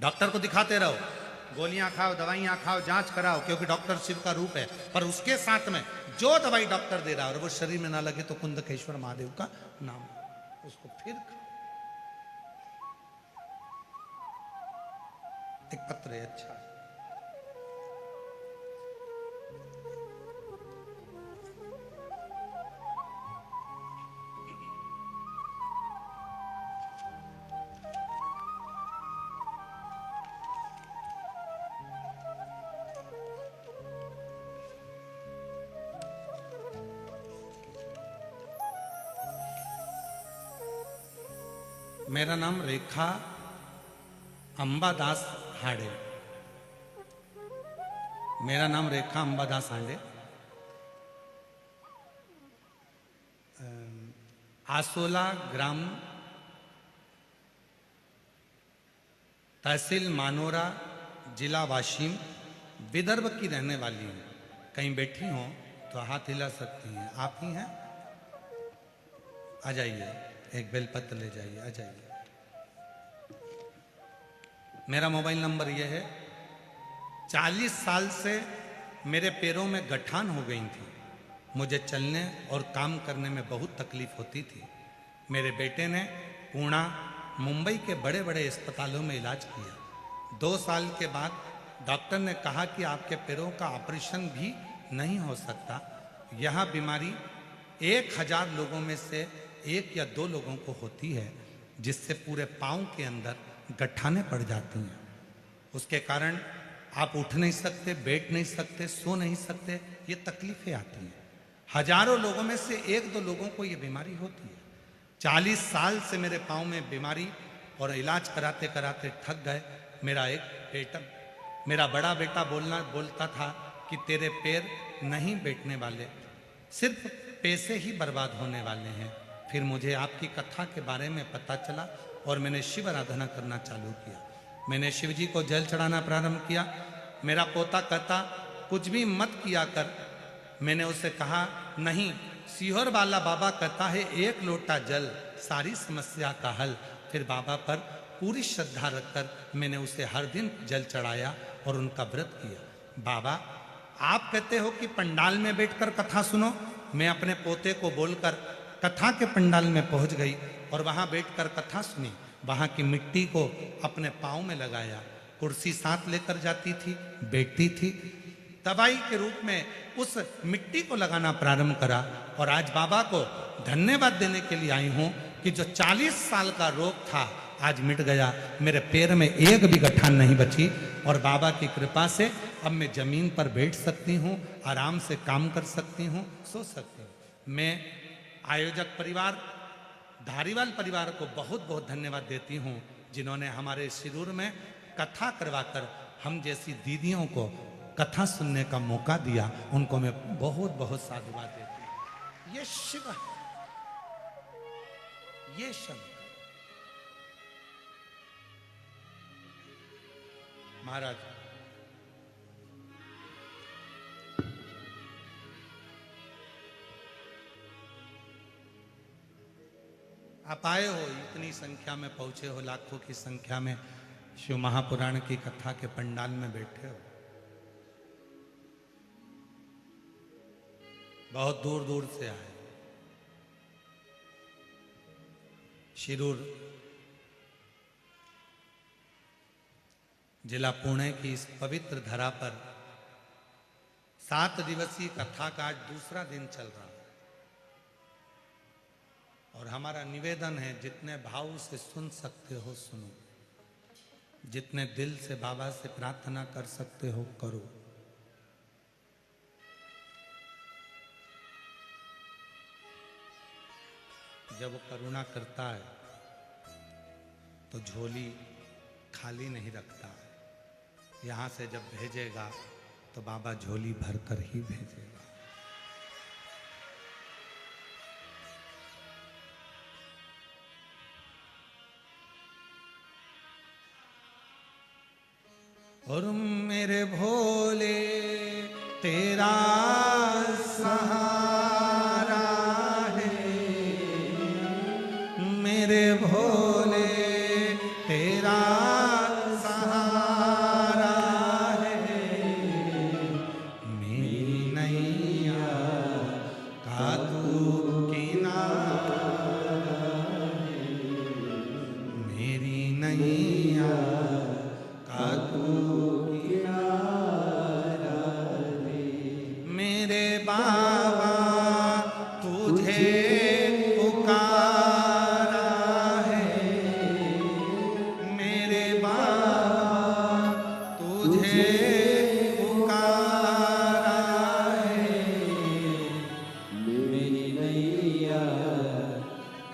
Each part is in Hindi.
डॉक्टर को दिखाते रहो, गोलियां खाओ, दवाइयां खाओ, जांच कराओ, क्योंकि डॉक्टर शिव का रूप है। पर उसके साथ में जो दवाई डॉक्टर दे रहा है और वो शरीर में ना लगे तो कुंदकेश्वर महादेव का नाम उसको फिर खाओ। एक पत्र है, अच्छा मेरा नाम रेखा अंबादास हांडे। मेरा नाम रेखा अंबादास हांडे। आसोला ग्राम, तहसील मानोरा, जिला वाशिम, विदर्भ की रहने वाली हूँ। कहीं बैठी हो तो हाथ हिला सकती हैं। आप ही हैं? आ जाइए, एक बेलपत्र ले जाइए, आ जाइए। मेरा मोबाइल नंबर यह है। 40 साल से मेरे पैरों में गठान हो गई थी। मुझे चलने और काम करने में बहुत तकलीफ होती थी। मेरे बेटे ने पुणे, मुंबई के बड़े बड़े अस्पतालों में इलाज किया। 2 साल के बाद डॉक्टर ने कहा कि आपके पैरों का ऑपरेशन भी नहीं हो सकता। यह बीमारी 1000 लोगों में से 1 या 2 लोगों को होती है, जिससे पूरे पाँव के अंदर गठाने पड़ जाती हैं। उसके कारण आप उठ नहीं सकते, बैठ नहीं सकते, सो नहीं सकते। ये तकलीफें आती हैं। हजारों लोगों में से 1-2 लोगों को ये बीमारी होती है। 40 साल से मेरे पाँव में बीमारी और इलाज कराते कराते थक गए। मेरा बड़ा बेटा बोलता था कि तेरे पैर नहीं बैठने वाले, सिर्फ पैसे ही बर्बाद होने वाले हैं। फिर मुझे आपकी कथा के बारे में पता चला और मैंने शिव आराधना करना चालू किया। मैंने शिव जी को जल चढ़ाना प्रारंभ किया। मेरा पोता कहता कुछ भी मत किया कर। मैंने उसे कहा नहीं, सीहोर वाला बाबा कहता है 1 लोटा जल सारी समस्या का हल। फिर बाबा पर पूरी श्रद्धा रखकर मैंने उसे हर दिन जल चढ़ाया और उनका व्रत किया। बाबा, आप कहते हो कि पंडाल में बैठकर कथा सुनो। मैं अपने पोते को बोलकर कथा के पंडाल में पहुंच गई और वहां बैठकर कथा सुनी। वहां की मिट्टी को अपने पाँव में लगाया। कुर्सी साथ लेकर जाती थी, बैठती थी। दवाई के रूप में उस मिट्टी को लगाना प्रारंभ करा और आज बाबा को धन्यवाद देने के लिए आई हूं कि जो 40 साल का रोग था आज मिट गया। मेरे पैर में एक भी गठान नहीं बची और बाबा की कृपा से अब मैं जमीन पर बैठ सकती हूँ, आराम से काम कर सकती हूँ, सो सकती हूँ। मैं आयोजक परिवार धारीवाल परिवार को बहुत बहुत धन्यवाद देती हूँ, जिन्होंने हमारे शिरूर में कथा करवाकर हम जैसी दीदियों को कथा सुनने का मौका दिया। उनको मैं बहुत बहुत साधुवाद देती हूँ। ये शिव है, ये शंकर महाराज। आप आए हो, इतनी संख्या में पहुंचे हो, लाखों की संख्या में शिव महापुराण की कथा के पंडाल में बैठे हो। बहुत दूर दूर से आए। शिरूर जिला पुणे की इस पवित्र धरा पर 7 दिवसीय कथा का आज दूसरा दिन चल रहा है और हमारा निवेदन है, जितने भाव से सुन सकते हो सुनो, जितने दिल से बाबा से प्रार्थना कर सकते हो करो। जब वो करुणा करता है तो झोली खाली नहीं रखता। यहां से जब भेजेगा तो बाबा झोली भरकर ही भेजेगा। और मेरे भोले तेरा सहारा है, मेरे भोले तेरा सहारा नैया का तू मेरे बाबा तुझे पुकारा है, मेरे बाबा तुझे पुकारा है, मेरी नैया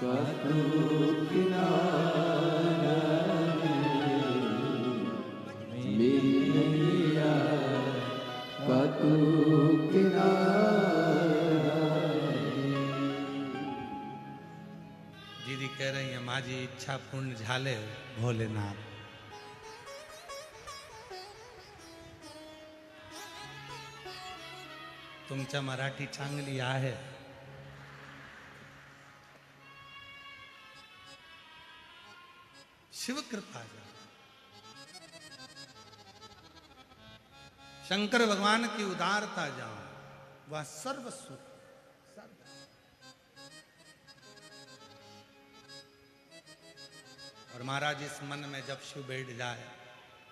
का तू किनारा है, मेरी नैया का तू किनारा है। दीदी कह रही है माझी इच्छा पूर्ण झाले भोलेनाथ। तुमच्या मराठी चांगली आहे। शिव कृपा जा। शंकर भगवान की उदारता जाओ, वह सर्व सुख सर्व। और महाराज इस मन में जब शिव बैठ जाए,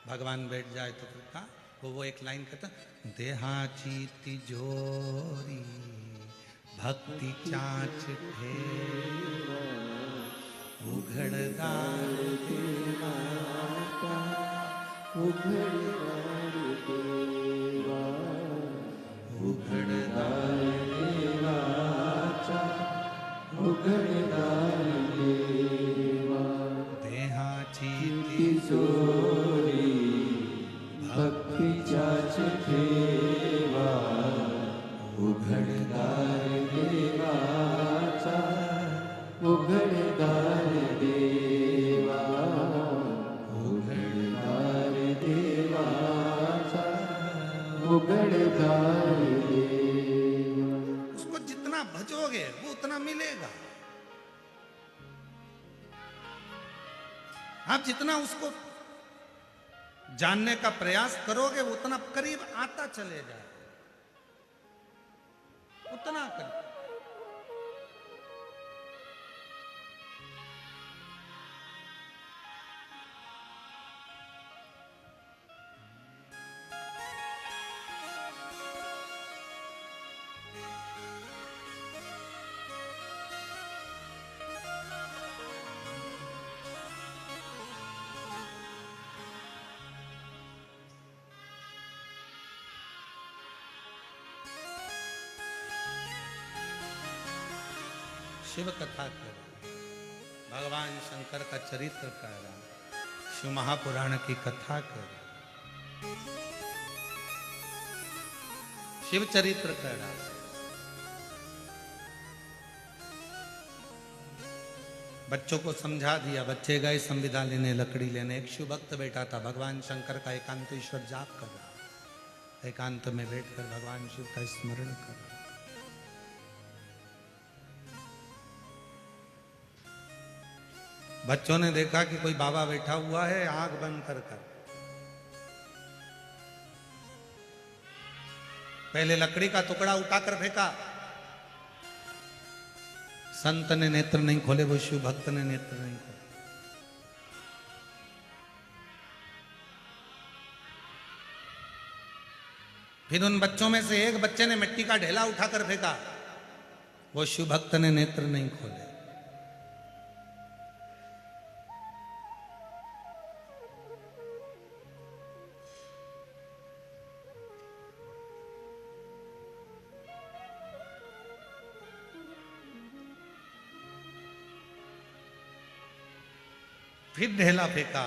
भगवान बैठ जाए तो फिर कहा वो एक लाइन कहता, देहाची तिजोरी भक्ति चाँच ठेवा, उघड़दार देवाचा उघडदार देवा, उघडदार देवाचा उघडदार देवा, देहाची तिजोरी भक्तीच्याच ठेवा, उघडदार देवाचा उघडदार देवा, उघडदार देवाचा उघडदार देवा। उसको जितना भजोगे वो उतना मिलेगा। आप जितना उसको जानने का प्रयास करोगे उतना करीब आता चले जाए, उतना करीब। शिव कथा कर रहा, भगवान शंकर का चरित्र कर रहा, शिव महापुराण की कथा कर रहा, शिव चरित्र कर रहा। बच्चों को समझा दिया, बच्चे गए संविदा लेने, लकड़ी लेने। एक शिव भक्त बैठा था, भगवान शंकर का एकांत ईश्वर जाप कर रहा, एकांत में बैठकर भगवान शिव का स्मरण कर रहा। बच्चों ने देखा कि कोई बाबा बैठा हुआ है, आंख बंद कर कर पहले लकड़ी का टुकड़ा उठाकर फेंका। संत ने नेत्र नहीं खोले, वो शिव भक्त ने नेत्र नहीं खोले। फिर उन बच्चों में से एक बच्चे ने मिट्टी का ढेला उठाकर फेंका, वो शिव भक्त ने नेत्र नहीं खोले। फिर ढेला फेंका,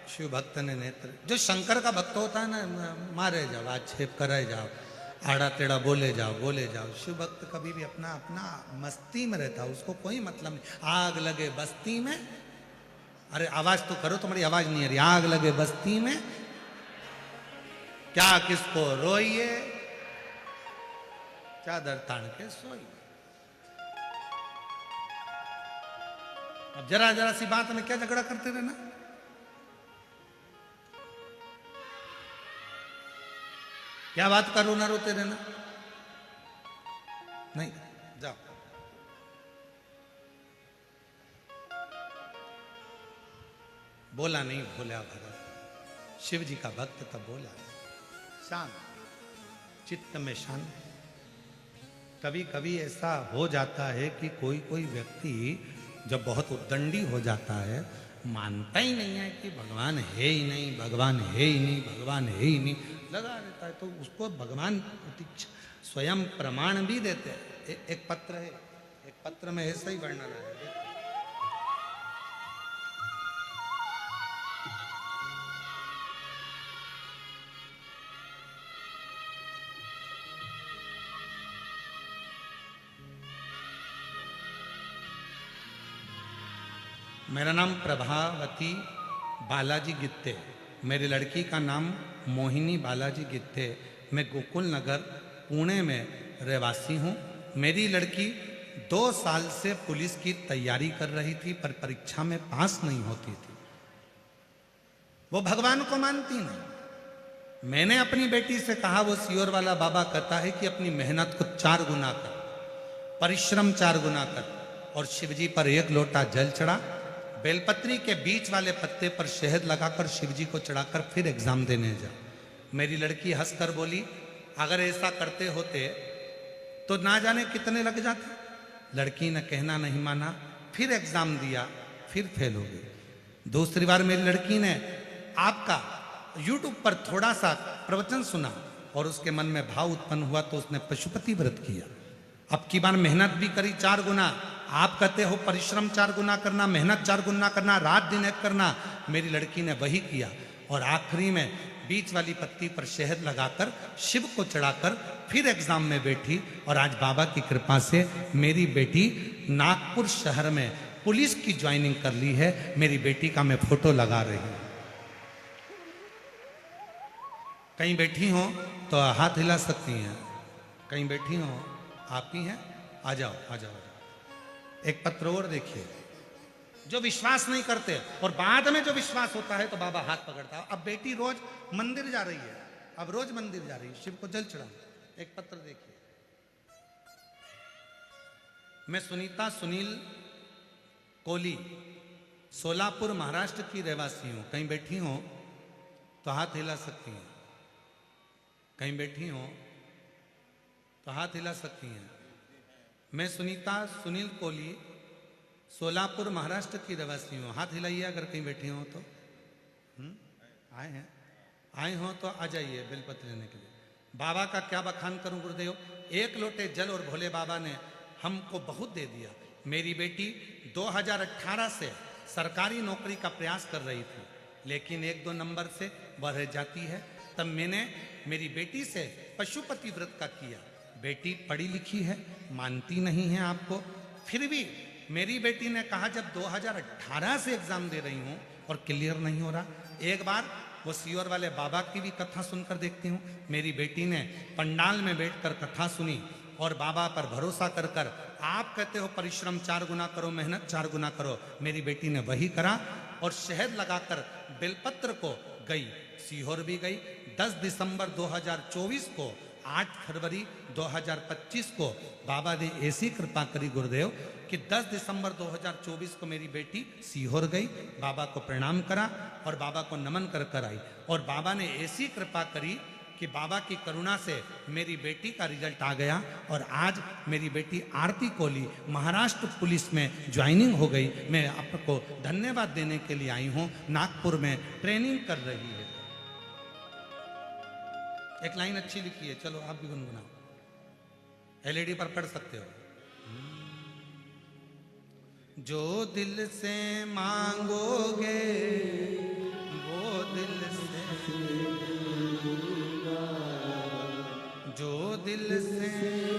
शिव भक्त ने नेत्र। जो शंकर का भक्त होता है ना, मारे जाओ, आक्षेप करे जाओ, आड़ा टेढ़ा बोले जाओ, बोले जाओ। शिव भक्त कभी भी अपना अपना मस्ती में रहता, उसको कोई मतलब नहीं। आग लगे बस्ती में, अरे आवाज तो करो, तुम्हारी आवाज नहीं आ रही। आग लगे बस्ती में क्या किसको रोइए, चादर तान के सोइए। अब जरा जरा सी बात में क्या झगड़ा करते रहना। क्या बात करो ना रोते रहना, नहीं जाओ। बोला नहीं भोला भरत, शिव जी का भक्त तब बोला। शांत, चित्त में शांत। कभी कभी ऐसा हो जाता है कि कोई कोई व्यक्ति जब बहुत उद्दंडी हो जाता है, मानता ही नहीं है कि भगवान है ही नहीं, भगवान है ही नहीं, भगवान है ही नहीं, लगा रहता है, तो उसको भगवान स्वयं प्रमाण भी देते हैं। एक पत्र है, एक पत्र में ऐसा ही वर्णन है। मेरा नाम प्रभावती बालाजी गित्ते, मेरी लड़की का नाम मोहिनी बालाजी गित्ते। मैं गोकुल नगर पुणे में रहवासी हूँ। मेरी लड़की 2 साल से पुलिस की तैयारी कर रही थी, पर परीक्षा में पास नहीं होती थी। वो भगवान को मानती नहीं। मैंने अपनी बेटी से कहा, वो सियोर वाला बाबा कहता है कि अपनी मेहनत को 4 गुना कर, परिश्रम 4 गुना कर, और शिवजी पर 1 लोटा जल चढ़ा, बेलपत्री के बीच वाले पत्ते पर शहद लगाकर शिवजी को चढ़ाकर फिर एग्जाम देने जा। मेरी लड़की हंसकर बोली, अगर ऐसा करते होते तो ना जाने कितने लग जाते। लड़की ने कहना नहीं माना, फिर एग्जाम दिया, फिर फेल हो गई। दूसरी बार मेरी लड़की ने आपका यूट्यूब पर थोड़ा सा प्रवचन सुना और उसके मन में भाव उत्पन्न हुआ, तो उसने पशुपति व्रत किया। अब की बार मेहनत भी करी 4 गुना। आप कहते हो परिश्रम 4 गुना करना, मेहनत 4 गुना करना, रात दिन एक करना। मेरी लड़की ने वही किया और आखिरी में बीच वाली पत्ती पर शहद लगाकर शिव को चढ़ाकर फिर एग्जाम में बैठी। और आज बाबा की कृपा से मेरी बेटी नागपुर शहर में पुलिस की ज्वाइनिंग कर ली है। मेरी बेटी का मैं फोटो लगा रही हूं। कहीं बैठी हो तो हाथ हिला सकती हैं, कहीं बैठी हो आप ही हैं, आ जाओ आ जाओ आ जाओ। एक पत्र और देखिए। जो विश्वास नहीं करते और बाद में जो विश्वास होता है तो बाबा हाथ पकड़ता है। अब बेटी रोज मंदिर जा रही है, अब रोज मंदिर जा रही है, शिव को जल चढ़ा। एक पत्र देखिए। मैं सुनीता सुनील कोली, सोलापुर महाराष्ट्र की रहवासी हूं। कहीं बैठी हो तो हाथ हिला सकती हैं, कहीं बैठी हो तो हाथ हिला सकती हैं। मैं सुनीता सुनील कोली, सोलापुर महाराष्ट्र की रहवासी हूँ। हाथ हिलाइए अगर कहीं बैठी हो तो। आए हैं, आए हो तो आ जाइए बेलपत्र लेने के लिए। बाबा का क्या बखान करूं गुरुदेव। 1 लोटे जल और भोले बाबा ने हमको बहुत दे दिया। मेरी बेटी 2018 से सरकारी नौकरी का प्रयास कर रही थी, लेकिन 1-2 नंबर से वह रह जाती है। तब मैंने मेरी बेटी से पशुपति व्रत का किया। बेटी पढ़ी लिखी है, मानती नहीं है आपको। फिर भी मेरी बेटी ने कहा, जब 2018 से एग्जाम दे रही हूं और क्लियर नहीं हो रहा, एक बार वो सियोर वाले बाबा की भी कथा सुनकर देखती हूँ। मेरी बेटी ने पंडाल में बैठकर कथा सुनी और बाबा पर भरोसा कर कर, आप कहते हो परिश्रम 4 गुना करो, मेहनत 4 गुना करो। मेरी बेटी ने वही करा और शहद लगाकर बेलपत्र को गई, सीहोर भी गई। 10 दिसंबर 2024 को, 8 फरवरी 2025 को बाबा ने ऐसी कृपा करी गुरुदेव कि 10 दिसंबर 2024 को मेरी बेटी सीहोर गई, बाबा को प्रणाम करा और बाबा को नमन कर कर आई। और बाबा ने ऐसी कृपा करी कि बाबा की करुणा से मेरी बेटी का रिजल्ट आ गया और आज मेरी बेटी आरती कोली महाराष्ट्र पुलिस में ज्वाइनिंग हो गई। मैं आपको धन्यवाद देने के लिए आई हूँ। नागपुर में ट्रेनिंग कर रही है। एक लाइन अच्छी लिखी है, चलो आप भी गुनगुनाओ। एलईडी पर पढ़ सकते हो। जो दिल से मांगोगे वो दिल से, जो दिल से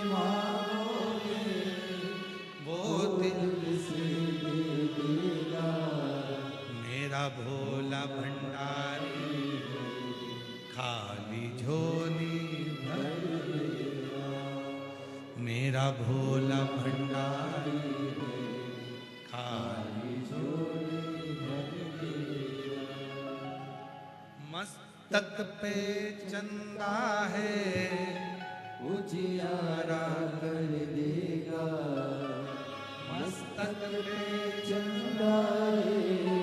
मांगोगे वो दिल से देगा। मेरा भोला भंडारी खाली झोली भर देगा। मेरा भोला भंडारी खाली झोली भर देगा। मस्तक पे चंदा है उजियारा कर देगा। मस्तक पे चंदा है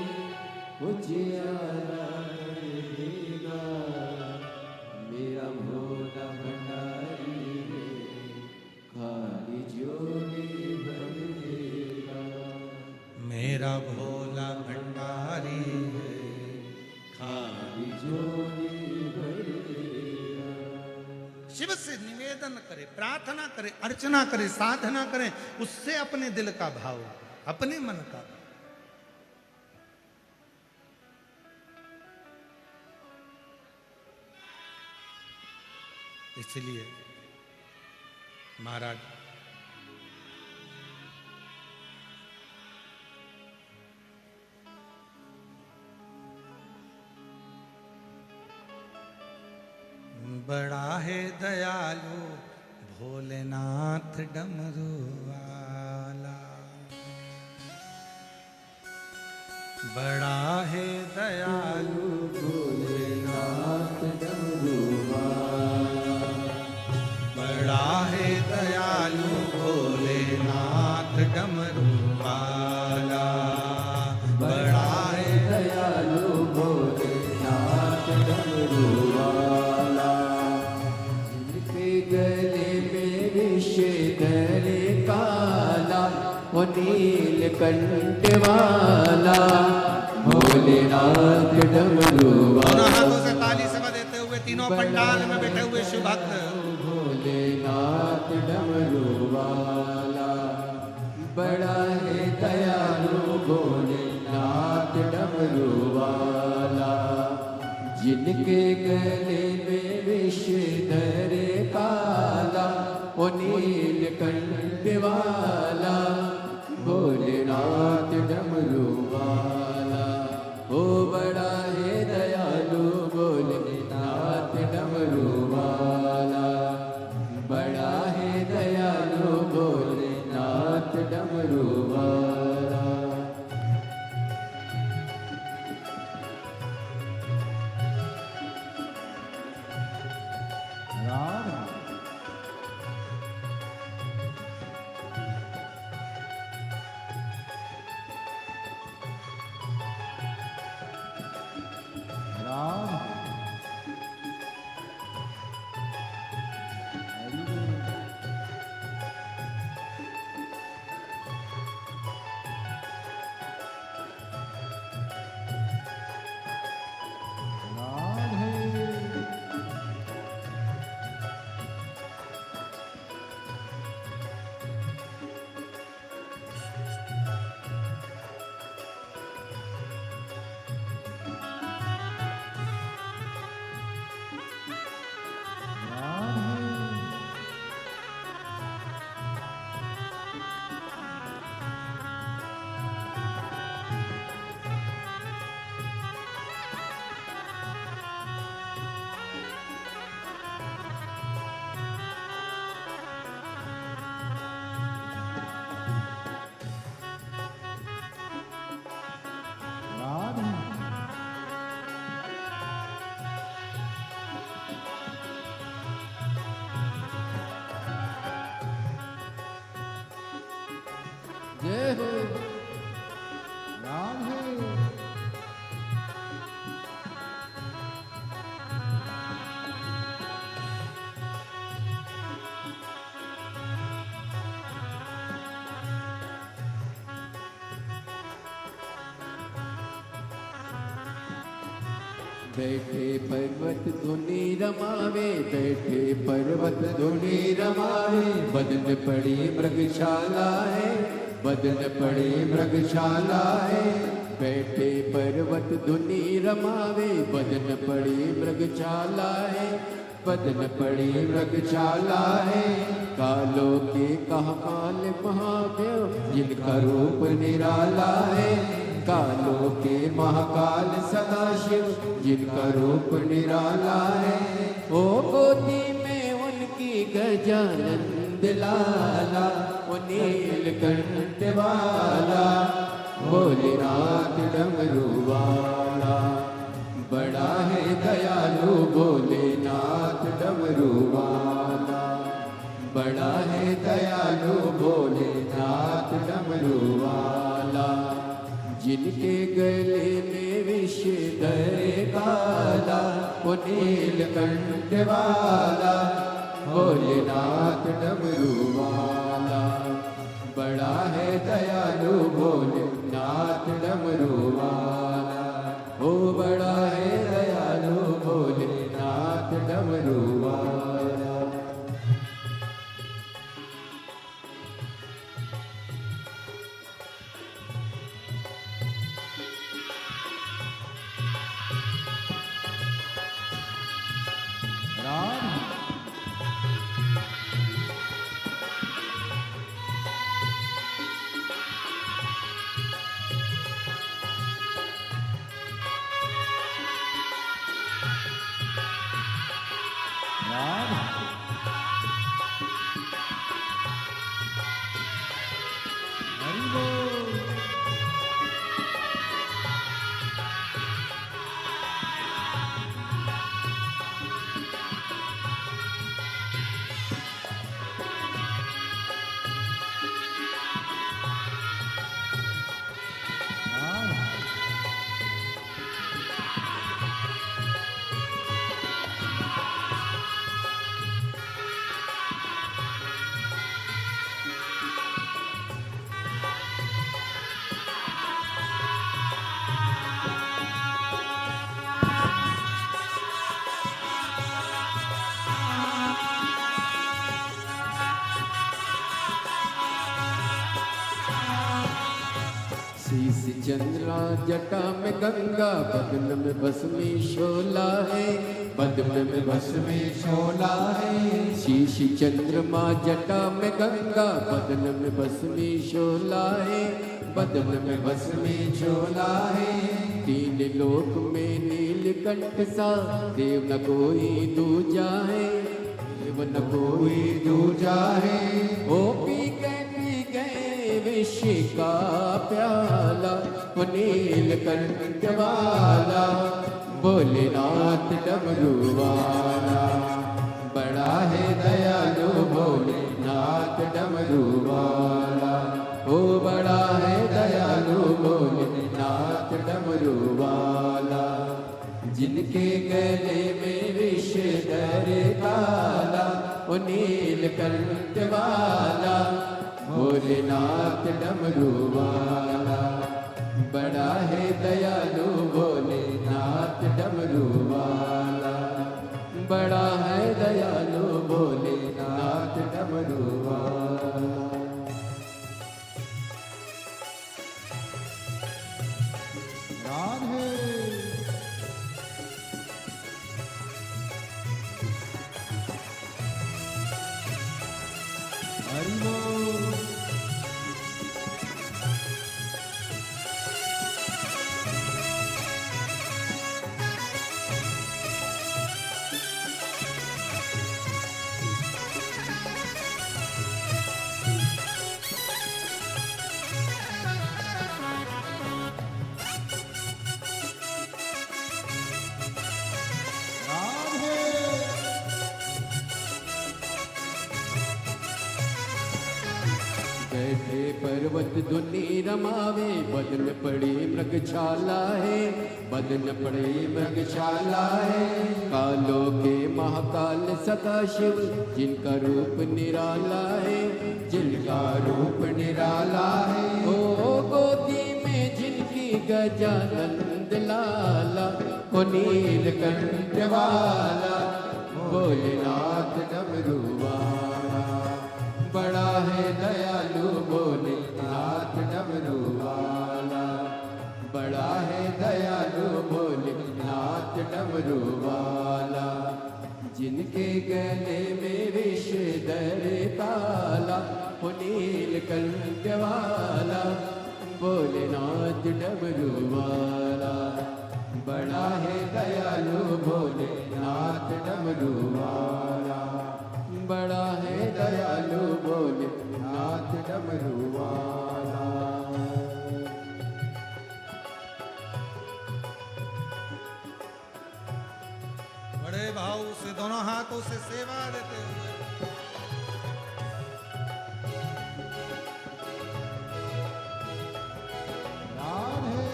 उजियारा कर देगा, मेरा भोला भंडारी है, खाली झोली भर देगा। मेरा भोला भंडारी है, खाली झोली भर देगा। शिव से निवेदन करे, प्रार्थना करे, अर्चना करे, साधना करे, उससे अपने दिल का भाव, अपने मन का। इसलिए महाराज बड़ा है दयालु भोलेनाथ डमरू वाला, बड़ा है दयालु भोलेनाथ डमरू वाला, बड़ा है दयालु भोलेनाथ डमरू वाला, बड़ा है दयालु भोलेनाथ डमरू वाला। जिनके गले में विषधर काला, वो नीलकंठ वाला, भोलेनाथ डमरू दोनों वाला। हाथों से ताली सभा देते हुए तीनों पंडाल में बैठे हुए शिव भक्त भोलेनाथ डमरू वाला, बड़ा है दयालु भोलेनाथ डमरू वाला। जिनके गले में विषधर काला, वो नीलकंठ वाला, भोलेनाथ डमरू वाला। ओ बड़ा है दयालु भोलेनाथ डमरू वाला, बड़ा है दयालु भोलेनाथ डमरू वाला। राम राम जय हो राम है। बैठे पर्वत धुनी रमावे, बैठे पर्वत धुनी रमावे, बदन पड़ी मृगशाला है, बदन पड़ी मृगशाला है। बैठे पर्वत धुनी रमावे, बदन पड़ी मृगशाला है, बदन पड़ी मृगशाला है। कालों के कहमाल महादेव, जिनका रूप निराला है, कालों के महाकाल सदाशिव, जिनका रूप निराला है। ओ गोदी में उनकी गजानंद लाला, ओ नीलकंठ वाला, भोलेनाथ डमरू वाला। बड़ा है दयालु भोलेनाथ डमरू वाला, बड़ा है दयालु भोलेनाथ डमरू वाला। जिनके गले में विष धरे काला, वो नीलकंठ वाला भोलेनाथ डमरू वाला। बड़ा है दयालु भोलेनाथ डमरू वाला, ओ बड़ा है दयालु भोलेनाथ डमरू वाला। शीश चंद्रा जटा में गंगा, बदन में भस्मी शोला है, बदन में भस्मी शोला है। शीश चंद्रमा जटा में गंगा, बदन में भस्मी शोला है, बदन में भस्मी शोला है। तीन लोक में नीलकंठ सा देव न कोई दूजा है, देव न कोई दूजा है। ओ पी गए विष का प्याला, वो नीलकंठ वाला भोलेनाथ डमरू वाला। बड़ा है दयालु भोलेनाथ डमरू वाला, ओ बड़ा है दयालु भोलेनाथ डमरू वाला। जिनके गले में विष धरे काला, वो नीलकंठ वाला भोलेनाथ डमरू वाला। बड़ा है दयालु भोलेनाथ डमरू वाला, बड़ा है दयालु भोलेनाथ डमरू वाला। राधे हरि बोल। बैठे पर्वत धुनी रमावे, बदन पड़ी मृगशाला है, बदन पड़ी मृगशाला है। कालों के महाकाल सदा शिव, जिनका रूप निराला है, जिनका रूप निराला है। ओ गोदी में जिनकी गजानंद लाला, ओ नीलकंठ वाला भोलेनाथ डमरू वाला। बड़ा है दयालु भोलेनाथ डमरू वाला, बड़ा है दयालु भोलेनाथ डमरू वाला। जिनके गले में विष धरे काला, वो नीलकंठ वाला भोलेनाथ डमरू वाला। बड़ा है दयालु भोलेनाथ डमरू वाला, बड़ा है दयालु भोलेनाथ डमरू वाला। बड़े भाव से दोनों हाथों से सेवा देते हुए राधे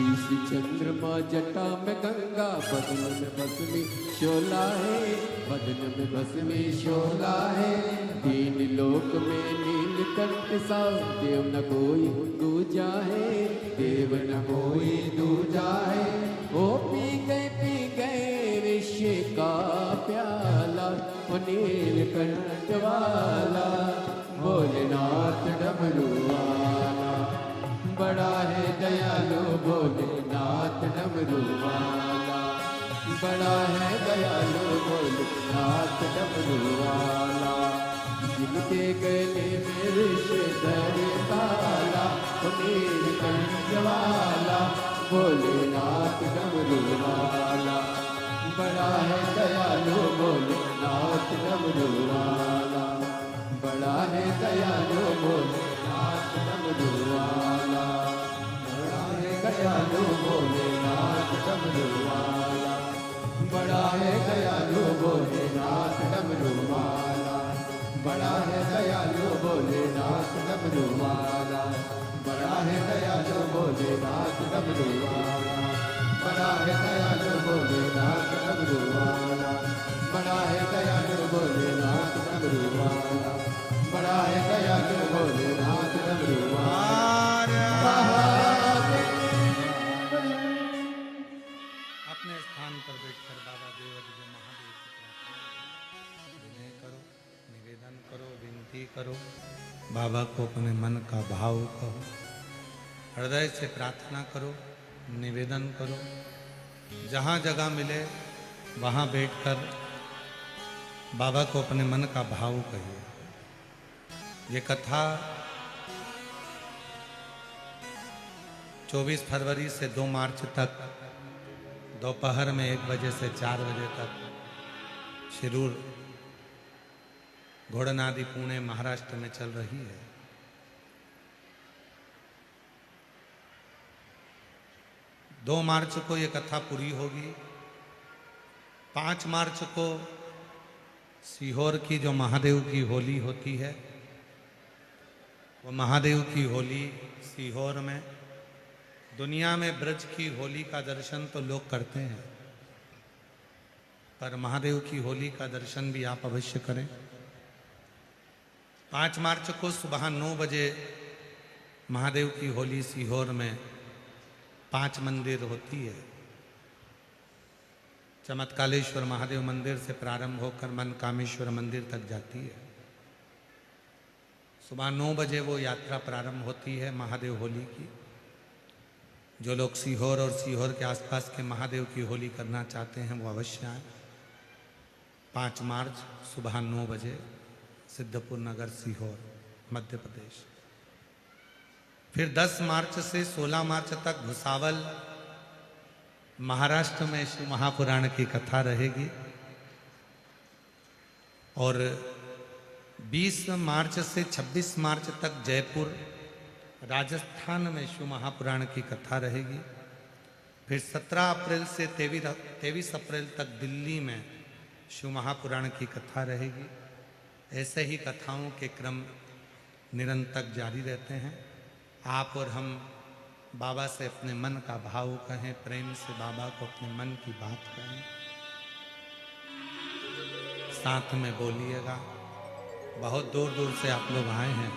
शीश चंद्रमा जटा में गंगा, बदन में भस्मी शोला है, बदन में भस्मी शोला है। तीन लोक में नीलकंठ सा, देव न कोई दूजा है, देव न कोई दूजा है। ओ पी गए ऋषि का प्याला, ओ नीलकंठ वाला, भोलेनाथ डमरू वाला। बड़ा है दयालु भोलेनाथ डमरू वाला, बड़ा है दयालु भोलेनाथ डमरू वाला। जिनके गले में ऋषिधर ताला, नीलकंठ वाला, भोलेनाथ डमरू वाला। बड़ा है दयालु भोलेनाथ डमरू वाला, बड़ा है दयालु भोलेनाथ डमरू वाला, बड़ा है दयालु भोलेनाथ डमरू वाला, बड़ा है दयालु भोलेनाथ डमरू वाला, बड़ा है दयालु भोलेनाथ डमरू वाला, बड़ा है दयालु भोलेनाथ डमरू वाला, बड़ा है दयालु भोलेनाथ डमरू वाला, बड़ा है दयालु भोलेनाथ डमरू वाला, बड़ा है दयालु भोलेनाथ डमरू वाला। अपने स्थान पर बैठकर बाबा देवोदित महादेव की प्रार्थना विनय करो, निवेदन करो, विनती करो। बाबा को अपने मन का भाव कहो, हृदय से प्रार्थना करो, निवेदन करो। जहाँ जगह मिले वहाँ बैठकर बाबा को अपने मन का भाव कहिए। ये कथा 24 फरवरी से 2 मार्च तक दोपहर में 1 बजे से 4 बजे तक शिरूर घोड़नादी पुणे महाराष्ट्र में चल रही है। 2 मार्च को ये कथा पूरी होगी। 5 मार्च को सीहोर की जो महादेव की होली होती है, वो महादेव की होली सीहोर में, दुनिया में ब्रज की होली का दर्शन तो लोग करते हैं, पर महादेव की होली का दर्शन भी आप अवश्य करें। 5 मार्च को सुबह 9 बजे महादेव की होली सीहोर में 5 मंदिर होती है। चमत्कालेश्वर महादेव मंदिर से प्रारंभ होकर मनकामेश्वर मंदिर तक जाती है। सुबह 9 बजे वो यात्रा प्रारंभ होती है महादेव होली की। जो लोग सीहोर और सीहोर के आसपास के महादेव की होली करना चाहते हैं वो अवश्य आए। 5 मार्च सुबह 9 बजे सिद्धपुर नगर सीहोर मध्य प्रदेश। फिर 10 मार्च से 16 मार्च तक भुसावल महाराष्ट्र में शिव महापुराण की कथा रहेगी। और 20 मार्च से 26 मार्च तक जयपुर राजस्थान में शिव महापुराण की कथा रहेगी। फिर 17 अप्रैल से 23 अप्रैल तक दिल्ली में शिव महापुराण की कथा रहेगी। ऐसे ही कथाओं के क्रम निरंतर जारी रहते हैं। आप और हम बाबा से अपने मन का भाव कहें, प्रेम से बाबा को अपने मन की बात कहें, साथ में बोलिएगा। बहुत दूर दूर से आप लोग आए हैं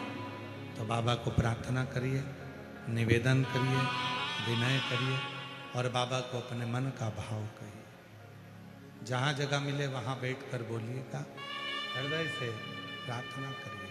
तो बाबा को प्रार्थना करिए, निवेदन करिए, विनय करिए और बाबा को अपने मन का भाव कहिए। जहाँ जगह मिले वहाँ बैठकर बोलिएगा, हृदय से प्रार्थना करिएगा।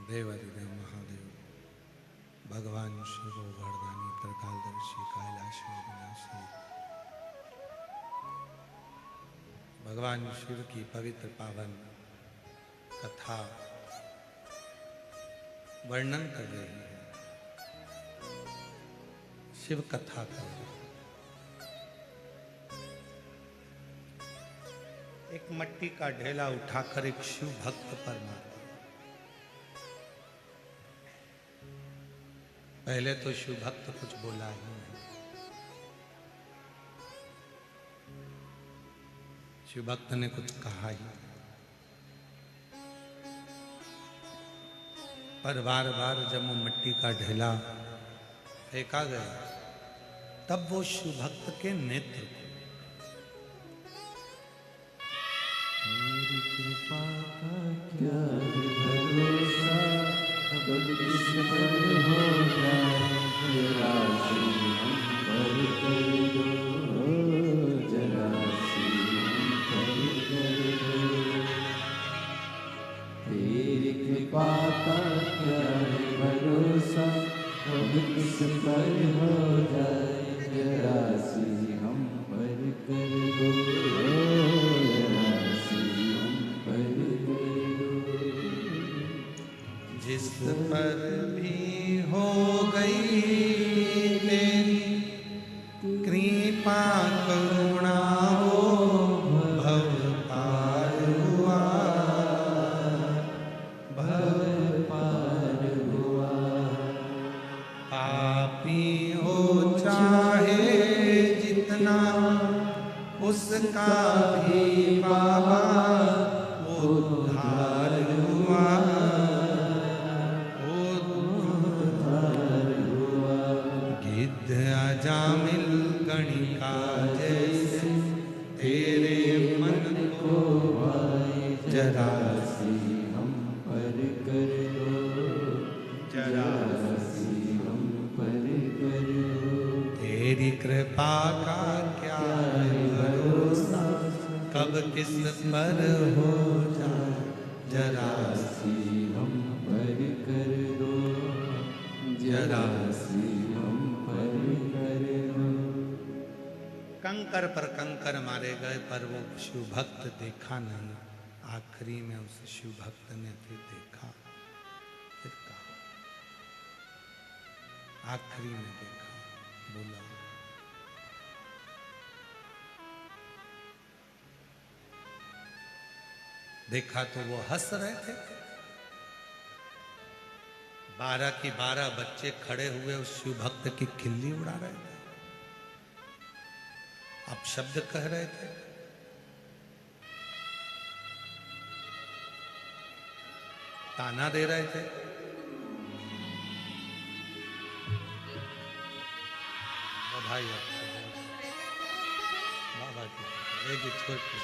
देवादिदेव महादेव भगवान शिव वरदानी त्रिकालदर्शी कैलाशी विनाशी भगवान शिव की पवित्र पावन कथा वर्णन कर रही है। शिव कथा कर रही है। एक मट्टी का ढेला उठाकर एक शिव भक्त पर मार दिया। पहले तो शिव भक्त कुछ बोला ही नहीं। शिव भक्त ने कुछ कहा ही नहीं। पर बार बार जब वो मिट्टी का ढेला फेंका गया तब वो शिव भक्त के नेत्र को मेरी कृपा का क्या भरोसा, कब किस पर हो जाए राशि पर कर दो, जरासी पर कर दो। तेरी कृपा का क्या भरोसा, कब किस पर हो जाए जरासी हम पर कर दो। जिस पर भी हो गई तेरी कृपा करुणा हो भव पार हुआ, भव पार हुआ। पापी हो चाहे जितना उसका भी बाबा उद्धार हुआ। अजामिल गणिका जैसे तेरे मन को भाए जरासी हम पर कर दो, जरासी हम पर कर दो। तेरी कृपा का क्या है भरोसा, कब किस पर हो जाए जरासी हम पर कर दो, जरासी हम पर कर दो। कंकर पर कंकर मारे गए पर वो शिव भक्त देखा नहीं। आखिरी में उस शिव भक्त ने फिर देखा, फिर कहा, आखिरी में देखा, बोला देखा तो वो हंस रहे थे। 12 की 12 बच्चे खड़े हुए उस शिव भक्त की खिल्ली उड़ा रहे थे, आप शब्द कह रहे थे, ताना दे रहे थे। बधाई बाबा की एक छोटी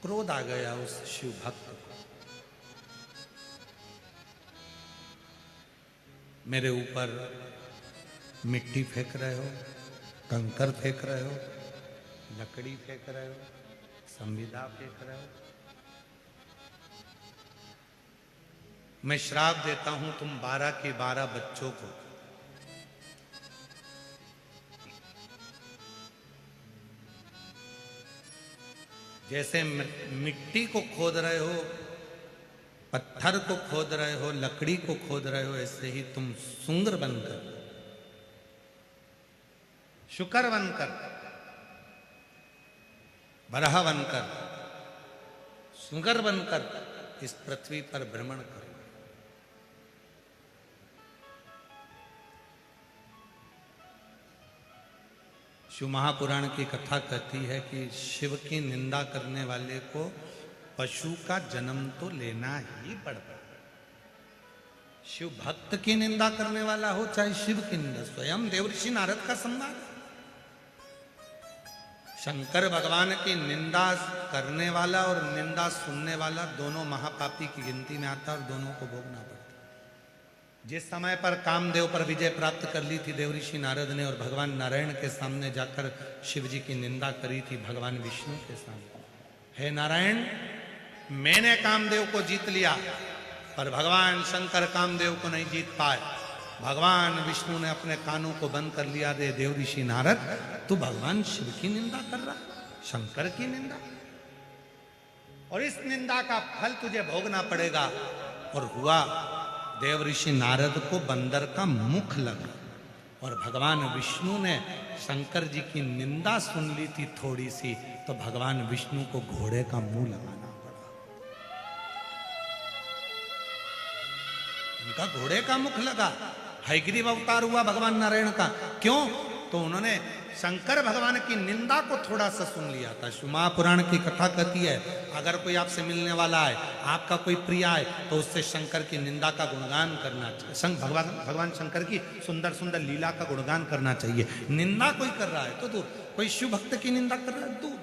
क्रोध आ गया उस शिव भक्त को। मेरे ऊपर मिट्टी फेंक रहे हो, कंकर फेंक रहे हो, लकड़ी फेंक रहे हो, संविदा फेंक रहे हो। मैं श्राप देता हूं तुम 12 के 12 बच्चों को जैसे मिट्टी को खोद रहे हो, पत्थर को खोद रहे हो, लकड़ी को खोद रहे हो, ऐसे ही तुम सुंगर बनकर, शुकर बनकर, बरहा बनकर, सुंगर बनकर इस पृथ्वी पर भ्रमण करो। शिव महापुराण की कथा कहती है कि शिव की निंदा करने वाले को पशु का जन्म तो लेना ही पड़ता है। शिव भक्त की निंदा करने वाला हो चाहे शिव की निंदा, स्वयं देवर्षि नारद का संवाद। शंकर भगवान की निंदा करने वाला और निंदा सुनने वाला दोनों महापापी की गिनती में आता है और दोनों को भोगना पड़ता है। जिस समय पर कामदेव पर विजय प्राप्त कर ली थी देवऋषि नारद ने और भगवान नारायण के सामने जाकर शिव जी की निंदा करी थी भगवान विष्णु के सामने, हे नारायण मैंने कामदेव को जीत लिया पर भगवान शंकर कामदेव को नहीं जीत पाए। भगवान विष्णु ने अपने कानों को बंद कर लिया, रे देवऋषि नारद तू भगवान शिव की निंदा कर रहा, शंकर की निंदा, और इस निंदा का फल तुझे भोगना पड़ेगा। और हुआ देवऋषि नारद को बंदर का मुख लगा और भगवान विष्णु ने शंकर जी की निंदा सुन ली थी थोड़ी सी, तो भगवान विष्णु को घोड़े का मुंह लगाना पड़ा। उनका घोड़े का मुख लगा। हयग्रीव अवतार हुआ भगवान नारायण का, क्यों? तो उन्होंने शंकर भगवान की निंदा को थोड़ा सा सुन लिया था। शिव महापुराण की कथा कहती है अगर कोई आपसे मिलने वाला है, आपका कोई प्रिय है, तो उससे शंकर की निंदा का गुणगान करना चाहिए। भगवान शंकर की सुंदर सुंदर लीला का गुणगान करना चाहिए। निंदा कोई कर रहा है तो दूर, कोई शिव भक्त की निंदा कर रहा है दूर।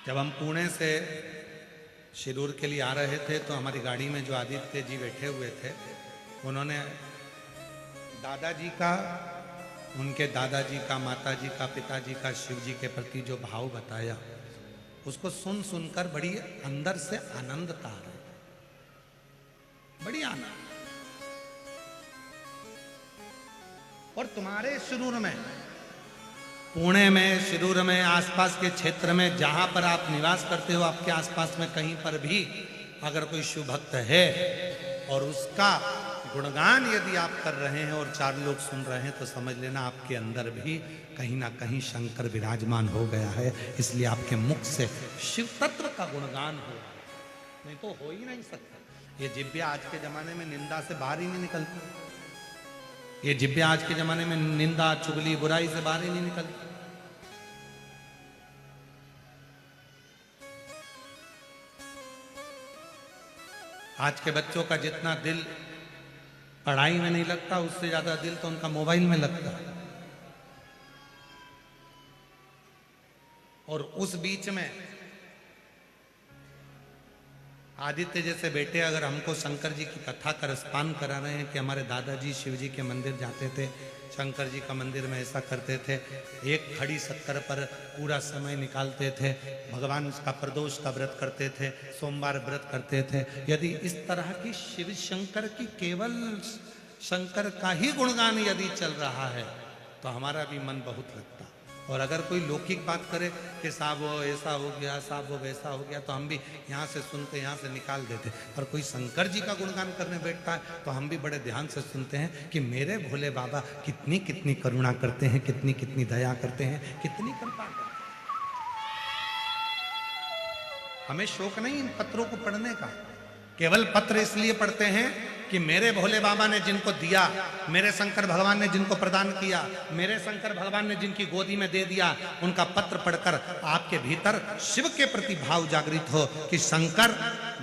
जब हम पुणे से शिरूर के लिए आ रहे थे तो हमारी गाड़ी में जो आदित्य जी बैठे हुए थे, उन्होंने दादाजी का, उनके दादाजी का, माताजी का, पिताजी का शिव जी के प्रति जो भाव बताया, उसको सुन सुनकर बड़ी अंदर से आनंदता आ रही, बड़ी आनंद। और तुम्हारे शिरूर में पुणे में, शिरूर में, आसपास के क्षेत्र में जहां पर आप निवास करते हो, आपके आसपास में कहीं पर भी अगर कोई शिव भक्त है और उसका गुणगान यदि आप कर रहे हैं और 4 लोग सुन रहे हैं, तो समझ लेना आपके अंदर भी कहीं ना कहीं शंकर विराजमान हो गया है। इसलिए आपके मुख से शिव तत्व का गुणगान हो, नहीं तो हो ही नहीं सकता। ये जिब्या आज के जमाने में निंदा से बाहर ही नहीं निकलती। ये जिब्या आज के जमाने में निंदा, चुगली, बुराई से बाहर ही नहीं निकलती। आज के बच्चों का जितना दिल पढ़ाई में नहीं लगता, उससे ज्यादा दिल तो उनका मोबाइल में लगता है। और उस बीच में आदित्य जैसे बेटे अगर हमको शंकर जी की कथा का रसपान करा रहे हैं कि हमारे दादाजी शिव जी के मंदिर जाते थे, शंकर जी का मंदिर में ऐसा करते थे, एक खड़ी शक्कर पर पूरा समय निकालते थे, भगवान का प्रदोष का व्रत करते थे, सोमवार व्रत करते थे। यदि इस तरह की शिव शंकर की केवल शंकर का ही गुणगान यदि चल रहा है तो हमारा भी मन बहुत लगता। और अगर कोई लौकिक बात करे कि साहब वो ऐसा हो गया, साहब वो वैसा हो गया, तो हम भी यहाँ से सुनते, यहाँ से निकाल देते। पर कोई शंकर जी का गुणगान करने बैठता है तो हम भी बड़े ध्यान से सुनते हैं कि मेरे भोले बाबा कितनी कितनी करुणा करते हैं, कितनी कितनी दया करते हैं, कितनी कृपा करते हैं। हमें शौक नहीं इन पत्रों को पढ़ने का, केवल पत्र इसलिए पढ़ते हैं कि मेरे भोले बाबा ने जिनको दिया, मेरे शंकर भगवान ने जिनको प्रदान किया, मेरे शंकर भगवान ने जिनकी गोदी में दे दिया, उनका पत्र पढ़कर आपके भीतर शिव के प्रति भाव जागृत हो कि शंकर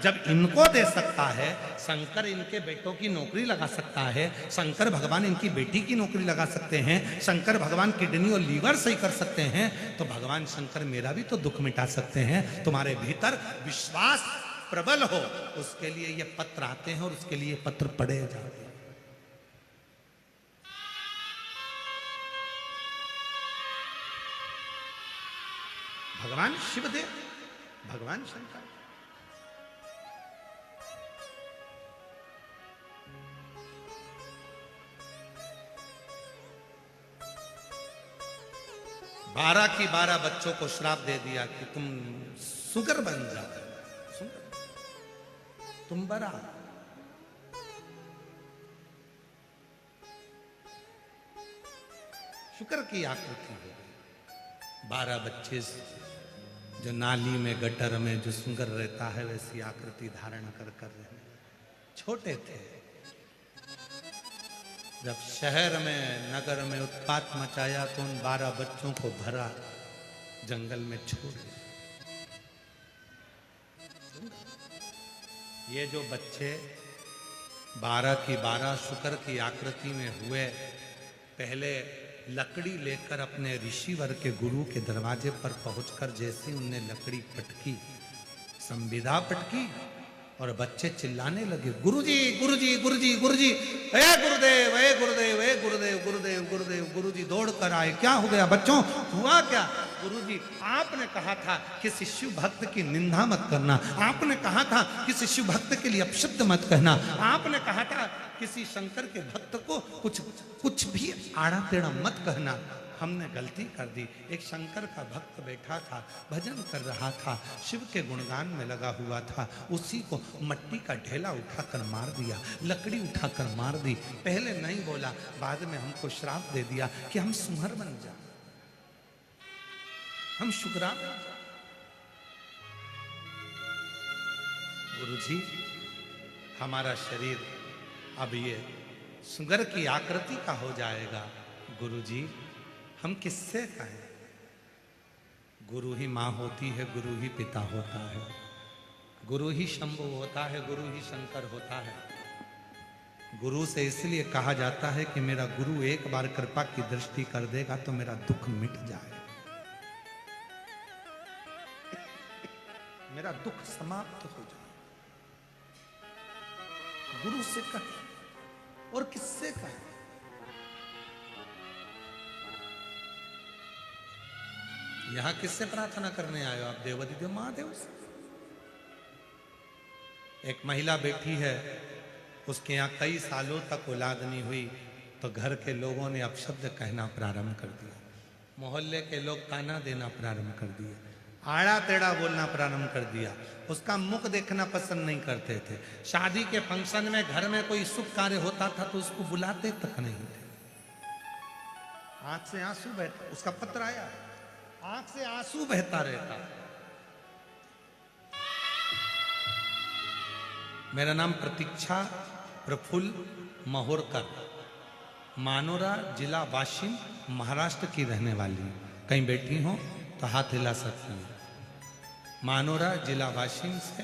जब इनको दे सकता है, शंकर इनके बेटों की नौकरी लगा सकता है, शंकर भगवान इनकी बेटी की नौकरी लगा सकते हैं, शंकर भगवान किडनी और लीवर सही कर सकते हैं, तो भगवान शंकर मेरा भी तो दुख मिटा सकते हैं। तुम्हारे भीतर विश्वास प्रबल हो, उसके लिए ये पत्र आते हैं और उसके लिए पत्र पढ़े जाते हैं। भगवान शिवदेव, भगवान शंकर, बारह की 12 बच्चों को श्राप दे दिया कि तुम सुगर बन जाओ, तुम बड़ा। शुक्र की आकृति हो, 12 बच्चे जो नाली में, गटर में जो सुगर रहता है वैसी आकृति धारण कर रहे, छोटे थे। जब शहर में, नगर में उत्पात मचाया तो उन 12 बच्चों को भरा जंगल में छोड़ दिया। ये जो बच्चे 12 की 12 शुक्र की आकृति में हुए, पहले लकड़ी लेकर अपने ऋषिवर के गुरु के दरवाजे पर पहुंचकर जैसे उनने लकड़ी पटकी, संविदा पटकी और बच्चे चिल्लाने लगे, गुरुजी गुरुजी गुरुजी गुरुजी, ए गुरुदेव, ए गुरुदेव, ए गुरुदेव, गुरुदेव गुरुदेव। गुरुजी दौड़ कर आए, क्या हो गया बच्चों, हुआ क्या? गुरुजी आपने कहा था किसी शिव भक्त की निंदा मत करना, आपने कहा था किसी शिव भक्त के लिए अपशब्द मत कहना, आपने कहा था किसी शंकर के भक्त को कुछ भी आड़ा टेढ़ा मत कहना। हमने गलती कर दी। एक शंकर का भक्त बैठा था, भजन कर रहा था, शिव के गुणगान में लगा हुआ था, उसी को मट्टी का ढेला उठाकर मार दिया, लकड़ी उठाकर मार दी। पहले नहीं बोला, बाद में हमको श्राप दे दिया कि हम सुहर बन जाए, हम शुक्रा। गुरुजी हमारा शरीर अब ये सुगर की आकृति का हो जाएगा। गुरुजी हम किससे कहें? गुरु ही माँ होती है, गुरु ही पिता होता है, गुरु ही शंभु होता है, गुरु ही शंकर होता है। गुरु से इसलिए कहा जाता है कि मेरा गुरु एक बार कृपा की दृष्टि कर देगा तो मेरा दुख मिट जाए, मेरा दुख समाप्त हो जाए। गुरु से कहे और किससे कहे? यहां किससे प्रार्थना करने आए हो आप? देवदी देव महादेव से। एक महिला बैठी है, उसके यहाँ कई सालों तक औलाद नहीं हुई, तो घर के लोगों ने अपशब्द कहना प्रारंभ कर दिया। मोहल्ले के लोग ताना देना प्रारंभ कर दिए, आड़ा टेढ़ा बोलना प्रारंभ कर दिया, उसका मुख देखना पसंद नहीं करते थे। शादी के फंक्शन में घर में कोई शुभ कार्य होता था तो उसको बुलाते तक नहीं थे। आंख से आंसू बहता, उसका पत्र आया, आंख से आंसू बहता रहता। मेरा नाम प्रतीक्षा प्रफुल्ल महोरकर, मानोरा जिला वाशिम महाराष्ट्र की रहने वाली हूं। कहीं बैठी हो तो हाथ हिला सकती है। मानोरा जिला वाशिम से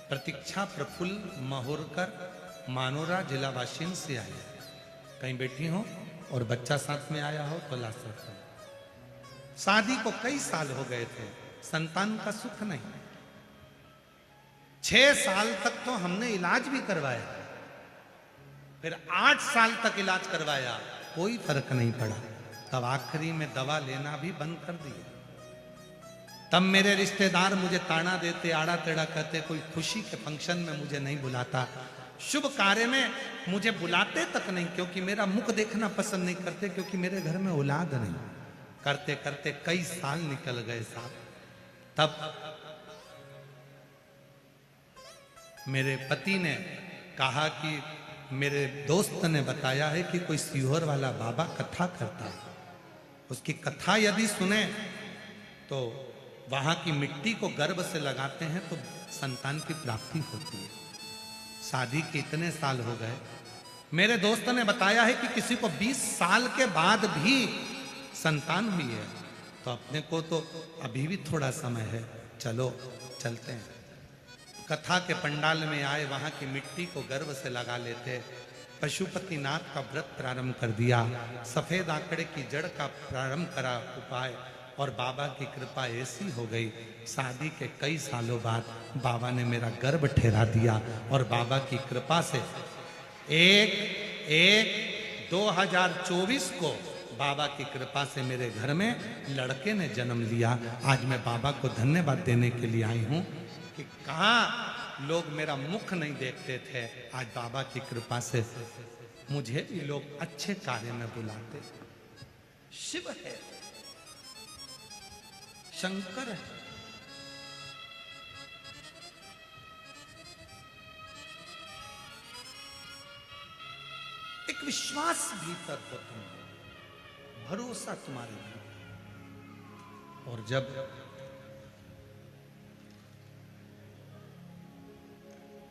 प्रतीक्षा प्रफुल्ल महोरकर, मानोरा जिला वाशिम से आई। कहीं बैठी हो और बच्चा साथ में आया हो तो ला सकते हो। शादी को कई साल हो गए थे, संतान का सुख नहीं। 6 साल तक तो हमने इलाज भी करवाया, फिर 8 साल तक इलाज करवाया, कोई फर्क नहीं पड़ा। तब आखिरी में दवा लेना भी बंद कर दिया। तब मेरे रिश्तेदार मुझे ताना देते, आड़ा टेढ़ा कहते, कोई खुशी के फंक्शन में मुझे नहीं बुलाता, शुभ कार्य में मुझे बुलाते तक नहीं, क्योंकि मेरा मुख देखना पसंद नहीं करते, क्योंकि मेरे घर में औलाद नहीं। करते करते कई साल निकल गए साहब। तब मेरे पति ने कहा कि मेरे दोस्त ने बताया है कि कोई सीहोर वाला बाबा कथा करता है, उसकी कथा यदि सुने तो वहां की मिट्टी को गर्भ से लगाते हैं तो संतान की प्राप्ति होती है। शादी के इतने साल हो गए, मेरे दोस्त ने बताया है कि किसी को 20 साल के बाद भी संतान हुई है। तो अपने को तो अभी भी थोड़ा समय है, चलो चलते हैं। कथा के पंडाल में आए, वहां की मिट्टी को गर्भ से लगा लेते, पशुपतिनाथ का व्रत प्रारंभ कर दिया, सफेद आंकड़े की जड़ का प्रारंभ करा उपाय, और बाबा की कृपा ऐसी हो गई, शादी के कई सालों बाद बाबा ने मेरा गर्भ ठहरा दिया। और बाबा की कृपा से 1/1/2024 को बाबा की कृपा से मेरे घर में लड़के ने जन्म लिया। आज मैं बाबा को धन्यवाद देने के लिए आई हूं कि कहाँ लोग मेरा मुख नहीं देखते थे, आज बाबा की कृपा से मुझे भी लोग अच्छे कार्य में बुलाते। शिव है, शंकर है, एक विश्वास भीतर हो, तुम भरोसा तुम्हारे भीतर। और जब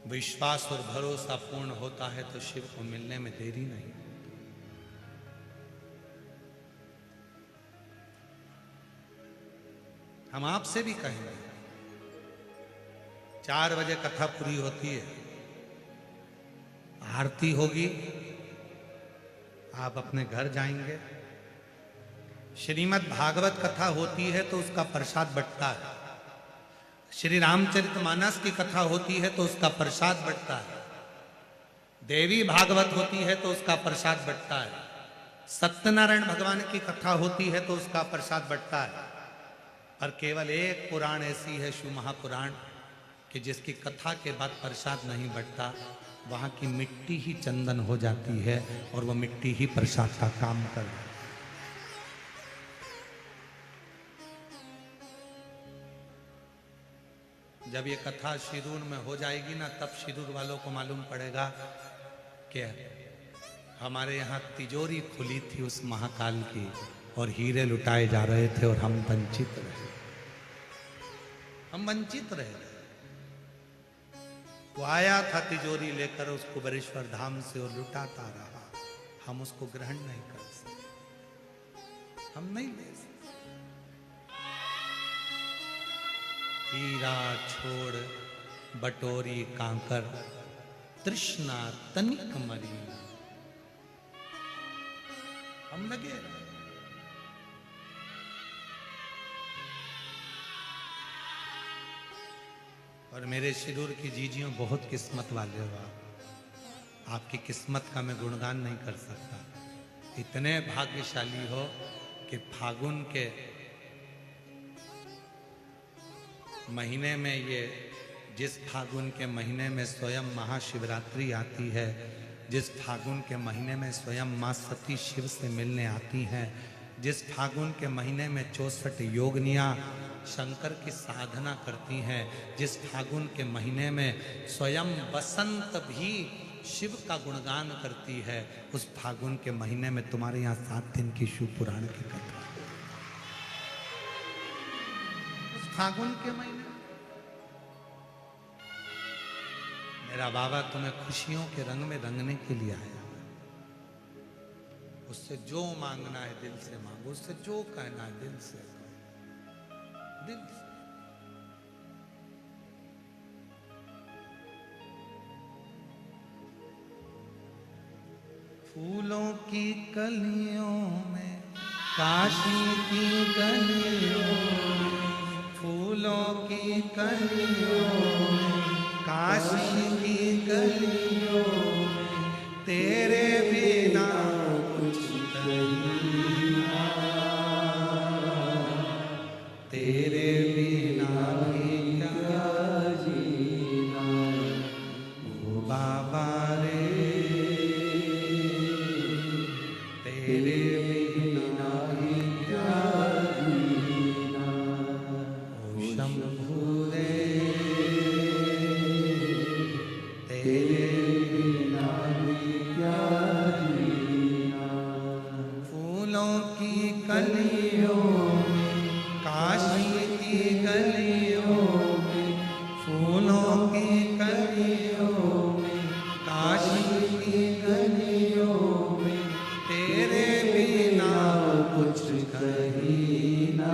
विश्वास और भरोसा पूर्ण होता है तो शिव को मिलने में देरी नहीं। हम आपसे भी कहेंगे, 4 बजे कथा पूरी होती है, आरती होगी, आप अपने घर जाएंगे। श्रीमद् भागवत कथा होती है तो उसका प्रसाद बंटता है। श्री रामचरितमानस की कथा होती है तो उसका प्रसाद बंटता है। देवी भागवत होती है तो उसका प्रसाद बंटता है। सत्यनारायण भगवान की कथा होती है तो उसका प्रसाद बंटता है। और केवल एक पुराण ऐसी है, शिव महापुराण, कि जिसकी कथा के बाद प्रसाद नहीं बंटता, वहां की मिट्टी ही चंदन हो जाती है और वह मिट्टी ही प्रसाद का काम करती है। जब ये कथा शिरूर में हो जाएगी ना, तब शिरूर वालों को मालूम पड़ेगा कि हमारे यहाँ तिजोरी खुली थी उस महाकाल की और हीरे लुटाए जा रहे थे और हम वंचित रहे। हम वंचित रहे। वो आया था तिजोरी लेकर उस कुबेरेश्वर धाम से और लुटाता रहा। हम उसको ग्रहण नहीं कर सकते, हम नहीं ले सकते। हीरा छोड़ बटोरी कांकर, तृष्णा तनिक मरी, हम लगे रहे। और मेरे शिरूर की जीजियों बहुत किस्मत वाले हो आप। आपकी किस्मत का मैं गुणगान नहीं कर सकता। इतने भाग्यशाली हो कि फागुन के महीने में, ये जिस फागुन के महीने में स्वयं महाशिवरात्रि आती है, जिस फागुन के महीने में स्वयं मां सती शिव से मिलने आती हैं, जिस फागुन के महीने में 64 योगनियाँ शंकर की साधना करती हैं, जिस फागुन के महीने में स्वयं बसंत भी शिव का गुणगान करती है, उस फागुन के महीने में तुम्हारे यहाँ 7 दिन की शिव पुराण की कथा। उस फागुन के महीने मेरा बाबा तुम्हें खुशियों के रंग में रंगने के लिए आया। उससे जो मांगना है दिल से मांगो, उससे जो कहना है दिल से कहो, दिल से। फूलों की कलियों में, काशी की गलियों में, फूलों की कलियों में, काशी की गलियों में, तेरे बिना कुछ करना, तेरे बिना भी क्या जीना, ओ बाबा रे, तेरे बिना भी क्या जीना, ओ शंभू रे, तेरे बिना भी क्या जीना। फूलों की कलियों में, काशी की गलियों में, फूलों की कलियों में, काशी की गलियों में, तेरे बिना कुछ कहीं ना,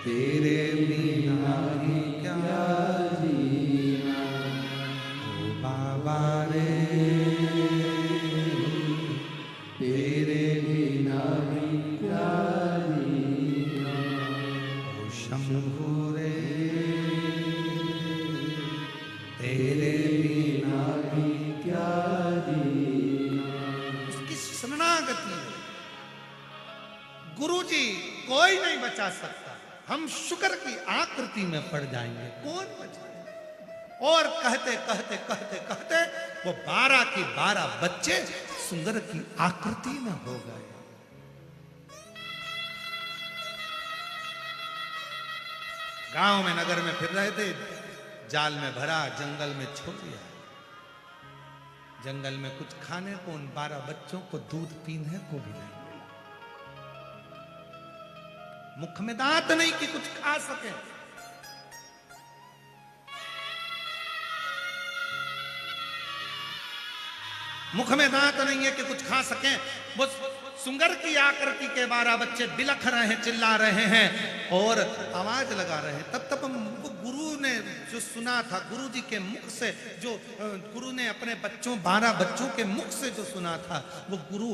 तेरे बिना ही क्या जीना, ओ बाबा रे, तेरे बिना भी क्या जीना, ओ शंभू रे, तेरे बिना भी क्या जीना। उसकी शरणागति है। गुरु जी कोई नहीं बचा सकता, हम शुक्र की आकृति में पड़ जाएंगे, कौन बचाएगा। और कहते कहते कहते कहते वो 12 की 12 बच्चे सुंदर की आकृति में हो गए। गांव में नगर में फिर रहे थे, जाल में भरा, जंगल में छोड़ दिया। जंगल में कुछ खाने को उन 12 बच्चों को दूध पीने को भी नहीं, मुख में दांत नहीं कि कुछ खा सके। मुख में दांत नहीं है कि कुछ खा सकें। वो सुंगर की आकृति के 12 बच्चे बिलख रहे हैं, चिल्ला रहे हैं और आवाज लगा रहे हैं। तब वो गुरु ने जो सुना था, गुरु जी के मुख से, जो गुरु ने अपने 12 बच्चों के मुख से जो सुना था, वो गुरु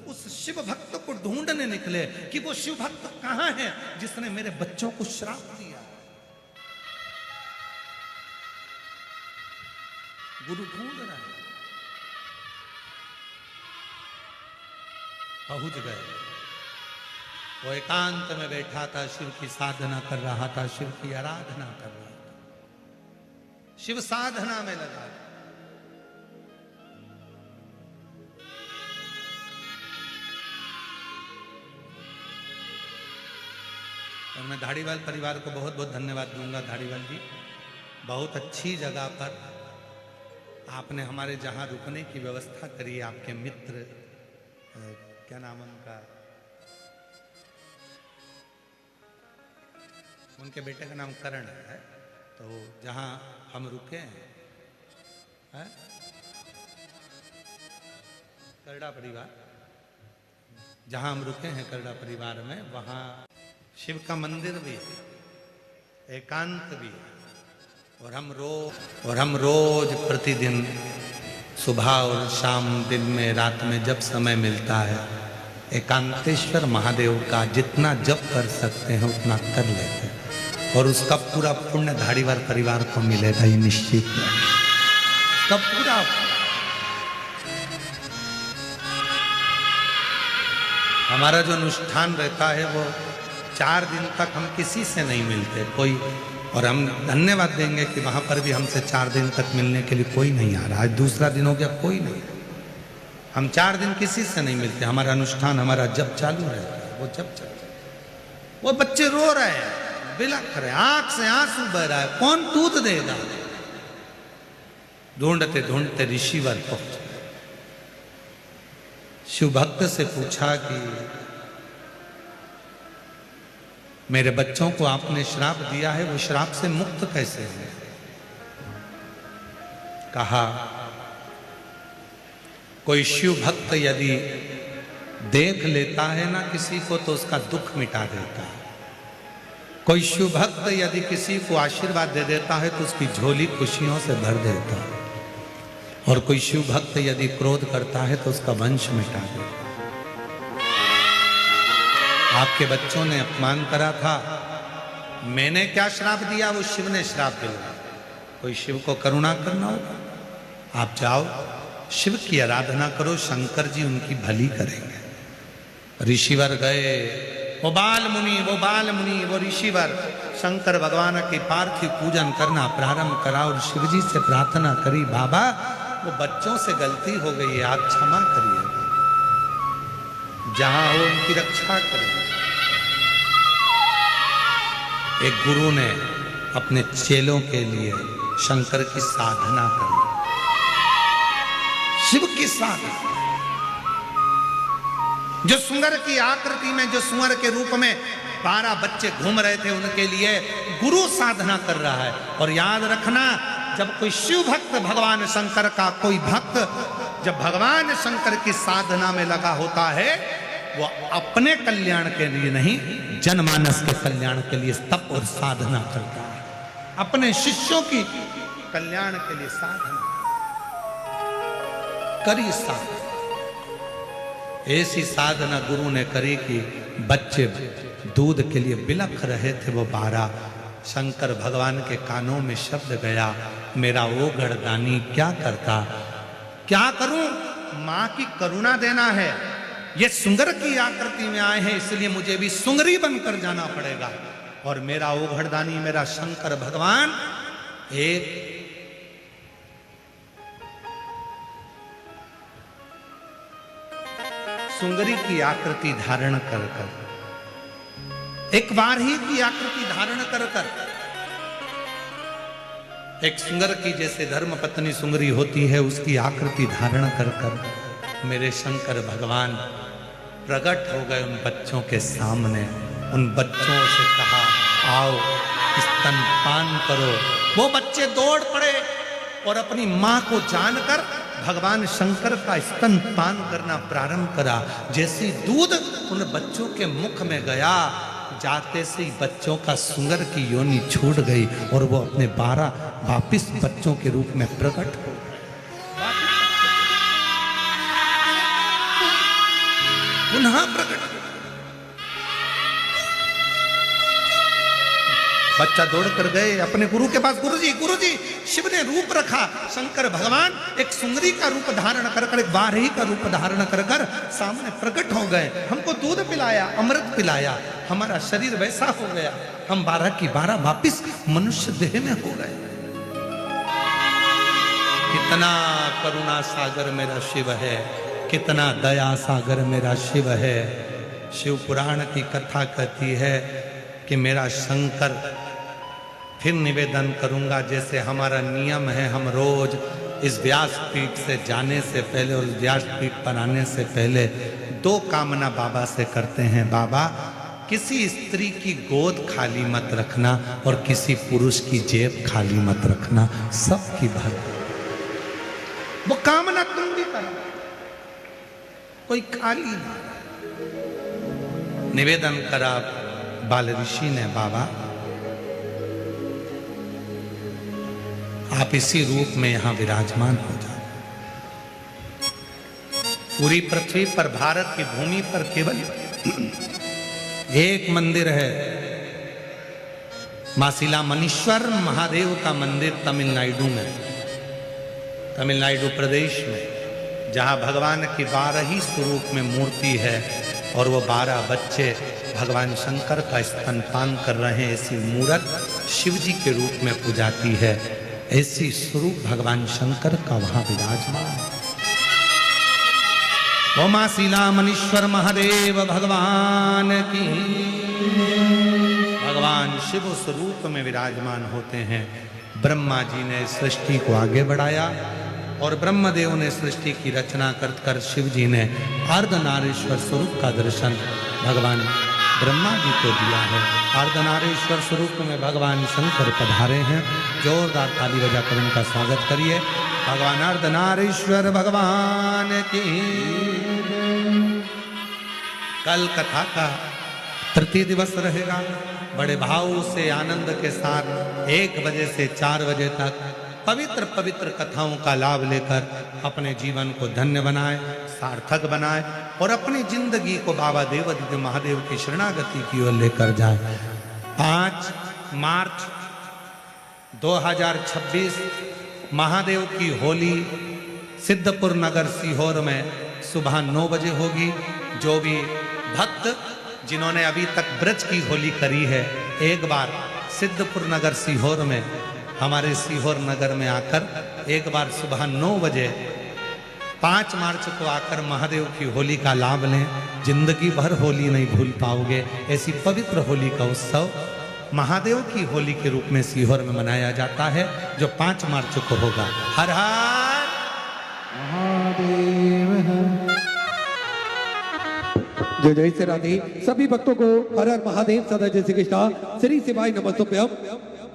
उस शिव भक्त को ढूंढने निकले कि वो शिव भक्त कहां है जिसने मेरे बच्चों को श्राप दिया। गुरु ढूंढ रहा है, पहुंच गए। वो एकांत में बैठा था, शिव की साधना कर रहा था, शिव की आराधना कर रहा था, शिव साधना में लगा। और मैं धाड़ीवाल परिवार को बहुत बहुत धन्यवाद दूंगा। धाड़ीवाल जी, बहुत अच्छी जगह पर आपने हमारे जहां रुकने की व्यवस्था करी। आपके मित्र, क्या नाम है उनका, उनके बेटे का नाम करण है। तो जहां हम रुके हैं, करड़ा परिवार, जहां हम रुके हैं करड़ा परिवार में, वहां शिव का मंदिर भी है, एकांत भी है। और हम रोज प्रतिदिन सुबह और शाम, दिन में, रात में, जब समय मिलता है, एकांतेश्वर महादेव का जितना जप कर सकते हैं उतना कर लेते हैं। और उसका पूरा पुण्य धाड़ीवाल परिवार को मिलेगा, ये निश्चित है। उसका पूरा हमारा जो अनुष्ठान रहता है वो 4 दिन तक हम किसी से नहीं मिलते कोई। और हम धन्यवाद देंगे कि वहां पर भी हमसे 4 दिन तक मिलने के लिए कोई नहीं आ रहा। आज दूसरा दिन हो गया, कोई नहीं। हम 4 दिन किसी से नहीं मिलते, हमारा अनुष्ठान, हमारा जप चालू रहता है, वो जप चल रहा है। वो बच्चे रो रहे हैं, बिलख रहे, आंख से आंसू बह रहा है, कौन दूध देगा? ढूंढते ढूंढते ऋषिवर पहुंचे। शिव भक्त से पूछा कि मेरे बच्चों को आपने श्राप दिया है, वो श्राप से मुक्त कैसे है? कहा, कोई शिव भक्त यदि देख लेता है ना किसी को तो उसका दुख मिटा देता है। कोई शिव भक्त यदि किसी को आशीर्वाद दे देता है तो उसकी झोली खुशियों से भर देता है। और कोई शिव भक्त यदि क्रोध करता है तो उसका वंश मिटा देता है। आपके बच्चों ने अपमान करा था, मैंने क्या श्राप दिया? वो शिव ने श्राप दिया। कोई शिव को करुणा करना होगा, आप जाओ शिव की आराधना करो, शंकर जी उनकी भली करेंगे। ऋषिवर गए, वो बाल मुनि वो ऋषिवर शंकर भगवान के पार्थिव पूजन करना प्रारंभ करा और शिव जी से प्रार्थना करी, बाबा वो बच्चों से गलती हो गई है, आप क्षमा करिए, जहां हो उनकी रक्षा करिए। एक गुरु ने अपने चेलों के लिए शंकर की साधना करी, शिव की साधना। जो सुंदर की आकृति में, जो सुअर के रूप में 12 बच्चे घूम रहे थे, उनके लिए गुरु साधना कर रहा है। और याद रखना, जब कोई शिव भक्त, भगवान शंकर का कोई भक्त जब भगवान शंकर की साधना में लगा होता है, वो अपने कल्याण के लिए नहीं, जनमानस के कल्याण के लिए तप और साधना करता है, अपने शिष्यों की कल्याण के लिए साधना करी। साधना ऐसी साधना गुरु ने करी कि बच्चे दूध के लिए बिलख रहे थे, वो 12। शंकर भगवान के कानों में शब्द गया, मेरा वो गढ़दानी क्या करता? क्या करूं? मां की करुणा देना है। ये सुंगर की आकृति में आए हैं, इसलिए मुझे भी सुंगरी बनकर जाना पड़ेगा। और मेरा ओघड़दानी, मेरा शंकर भगवान एक सुंगरी की आकृति धारण कर एक वारही की आकृति धारण कर एक सुंगर की जैसे धर्म पत्नी सुंगरी होती है, उसकी आकृति धारण कर मेरे शंकर भगवान प्रकट हो गए उन बच्चों के सामने। उन बच्चों से कहा, आओ स्तनपान करो। वो बच्चे दौड़ पड़े और अपनी मां को जानकर भगवान शंकर का स्तनपान करना प्रारंभ करा। जैसे दूध उन बच्चों के मुख में गया, जाते से ही बच्चों का सुंगर की योनि छूट गई और वो अपने 12 वापिस बच्चों के रूप में प्रकट हो गए। पुनः प्रकट। बच्चा दौड़ कर गए अपने गुरु के पास, गुरुजी शिव ने रूप रखा। शंकर भगवान एक सुंगरी का रूप धारण कर एक वारही का रूप धारण कर सामने प्रकट हो गए। हमको दूध पिलाया, अमृत पिलाया, हमारा शरीर वैसा हो गया, हम 12 की 12 वापिस मनुष्य देह में हो गए। कितना करुणा सागर मेरा शिव है, कितना दया सागर मेरा शिव है। शिव पुराण की कथा कहती है कि मेरा शंकर, फिर निवेदन करूंगा जैसे हमारा नियम है, हम रोज इस व्यासपीठ से जाने से पहले और व्यासपीठ पर आने से पहले 2 कामना बाबा से करते हैं। बाबा, किसी स्त्री की गोद खाली मत रखना और किसी पुरुष की जेब खाली मत रखना, सबकी भर। वो कामना तुम भी करो, कोई खाली ना। निवेदन करा बाल ऋषि ने, बाबा आप इसी रूप में यहां विराजमान हो जाओ। पूरी पृथ्वी पर, भारत की भूमि पर केवल एक मंदिर है, मासिला मनीश्वर महादेव का मंदिर तमिलनाडु में, तमिलनाडु प्रदेश में, जहां भगवान की 12 ही स्वरूप में मूर्ति है और वो 12 बच्चे भगवान शंकर का स्तनपान कर रहे हैं। ऐसी मूर्त शिव जी के रूप में पूजाती है, ऐसी स्वरूप भगवान शंकर का वहां विराजमान है। ओमा शिला मनीश्वर महादेव भगवान की। भगवान शिव उस रूप में विराजमान होते हैं। ब्रह्मा जी ने सृष्टि को आगे बढ़ाया और ब्रह्मदेव ने सृष्टि की रचना कर शिव जी ने अर्धनारीश्वर स्वरूप का दर्शन भगवान ब्रह्मा जी को दिया है। अर्धनारीश्वर स्वरूप में भगवान शंकर पधारे हैं। जोरदार ताली बजाकर उनका स्वागत करिए। भगवान अर्धनारीश्वर भगवान की। कल कथा का तृतीय दिवस रहेगा। बड़े भाव से आनंद के साथ 1 बजे से 4 बजे तक पवित्र पवित्र कथाओं का लाभ लेकर अपने जीवन को धन्य बनाए, सार्थक बनाए और अपनी जिंदगी को बाबा देवादिदेव महादेव की शरणागति की ओर लेकर जाए। 5 मार्च 2026 महादेव की होली सिद्धपुर नगर सीहोर में सुबह 9 बजे होगी। जो भी भक्त जिन्होंने अभी तक ब्रज की होली करी है, एक बार सिद्धपुर नगर सीहोर में, हमारे सीहोर नगर में आकर एक बार सुबह 9 बजे 5 मार्च को आकर महादेव की होली का लाभ लें। जिंदगी भर होली नहीं भूल पाओगे। ऐसी पवित्र होली का उत्सव महादेव की होली के रूप में सीहोर में मनाया जाता है, जो 5 मार्च को होगा। हर हर महादेव हर। जय जय श्री राधे। सभी भक्तों को हर हर महादेव सदा जय श्री कृष्णा श्री शिवाय नमस्तुभ्यम।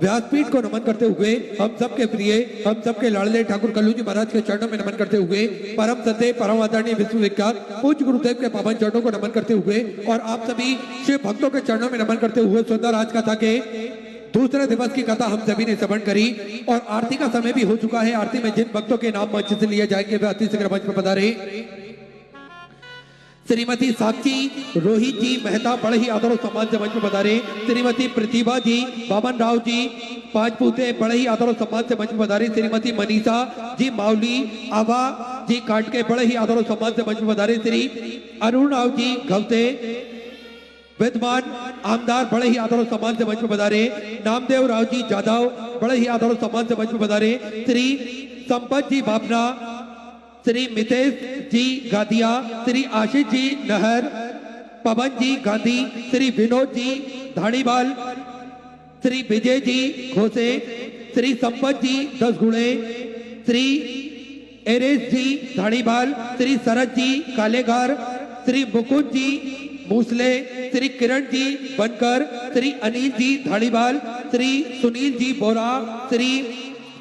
व्यासपीठ को नमन करते हुए हम सबके प्रिय, हम सबके लाडले ठाकुर कल्लू जी महाराज के चरणों में नमन करते हुए परम सत्य परम आदरणीय विश्वविख्यात पूज्य गुरुदेव के पावन चरणों को नमन करते हुए और आप सभी शिव भक्तों के चरणों में नमन करते हुए सुंदर आज कथा के दूसरे दिवस की कथा हम सभी ने श्रवण करी और आरती का समय भी हो चुका है। आरती में जिन भक्तों के नाम मंच से लिए जाएंगे वे अति शीघ्र मंच पर पधारे। श्रीमती साक्षी रोहित जी मेहता बड़े ही आदर और सम्मान से मंच में पधारे। श्रीमती प्रतिभा जी बामन राव जी 5 पूते बड़े ही आदर और सम्मान से मंच में पधारे। श्रीमती मनीषा जी मावली आभा जी काट के बड़े ही आदर और सम्मान से मंच में पधारे। श्री अरुण राव जी घवते विद्वान आमदार बड़े ही आदर और सम्मान से मंच में पधारे। नामदेव राव जी जाधव बड़े ही आदर और सम्मान से मंच में पधारे। श्री संपत जी बापना, श्री मितेश जी गादिया, श्री आशीष जी नहर, पवन जी गांधी, श्री विनोद जी धानीवाल, श्री विजय जी खोसे, श्री संपत जी 10 गुणे, श्री एरेस जी धानीवाल, श्री शरद जी कालेगार, श्री मुकुंद जी मूसले, श्री किरण जी बनकर, श्री अनिल जी धानीवाल, श्री सुनील जी बोरा, श्री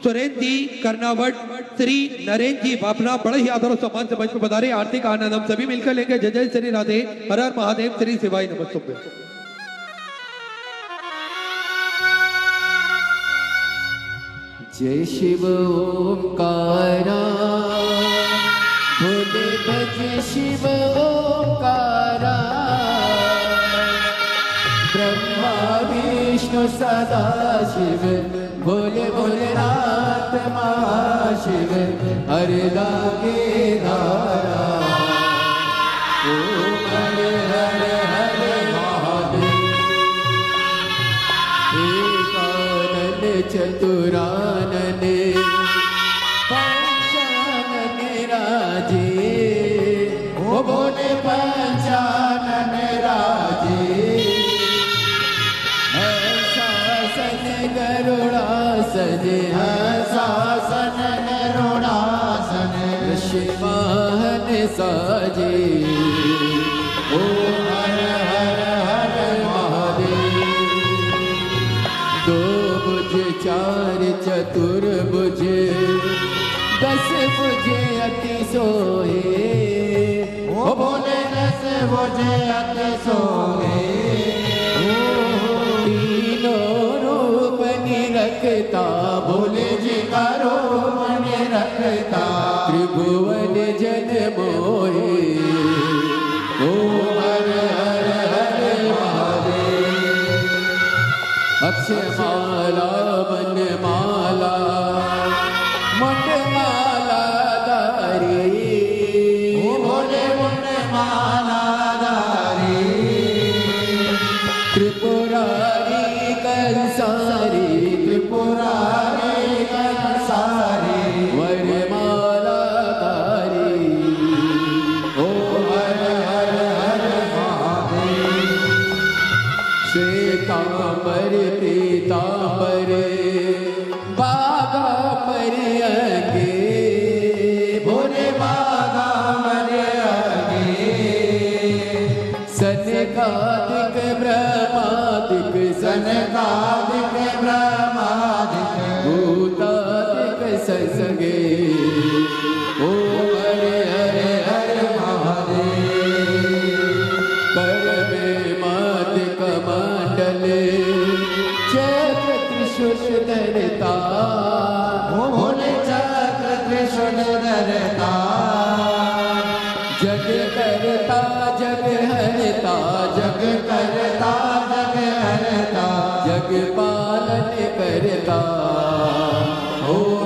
सुरेंद्र जी कर्नावट, श्री नरेंद्र जी बापना बड़े ही आदर और सम्मान से मंच में पधारे। आरती का आनंद हम सभी मिलकर लेंगे। जय जय श्री राधे। हर हर महादेव। श्री शिवाय नमस्तुभ्यं। जय शिव ओंकारा भोले भज शिव ओंकारा ब्रह्मा विष्णु सदा शिव भोले भोलेनाथ महाशिव हर लागे धारा। ओम हर हर हर महादेव। एकानन चतुरानन पंचानन राजे ओ भोले पंचानन राजे। गरुड़ासन शासन गरुड़ासन ऋषिवाहन साजे। ओ हर हर हर महादेव। 2 भुज 4 चतुर्भुज 10 भुज अति सोहे ओ भोले 10 भुज अति सोहे। रखता भोले जी का रोमन रखता त्रिभुवन जन मोहे। ओ हर हर हर महादेव। अक्षमाला वनमाला मुंडमाला धारी ओ भोले मुंडमाला धारी। सनकादिक ब्रह्मादिक सनकादिक ब्रह्मादिक भूतादिक संगे ओम हरे हरे हरे महादेव परमे मादिक मंडले चक्र त्रिशूल धरता भोले चक्र त्रिशूल धरता जग करता जग हरता जग करता जग हरता जग पालन करता ओ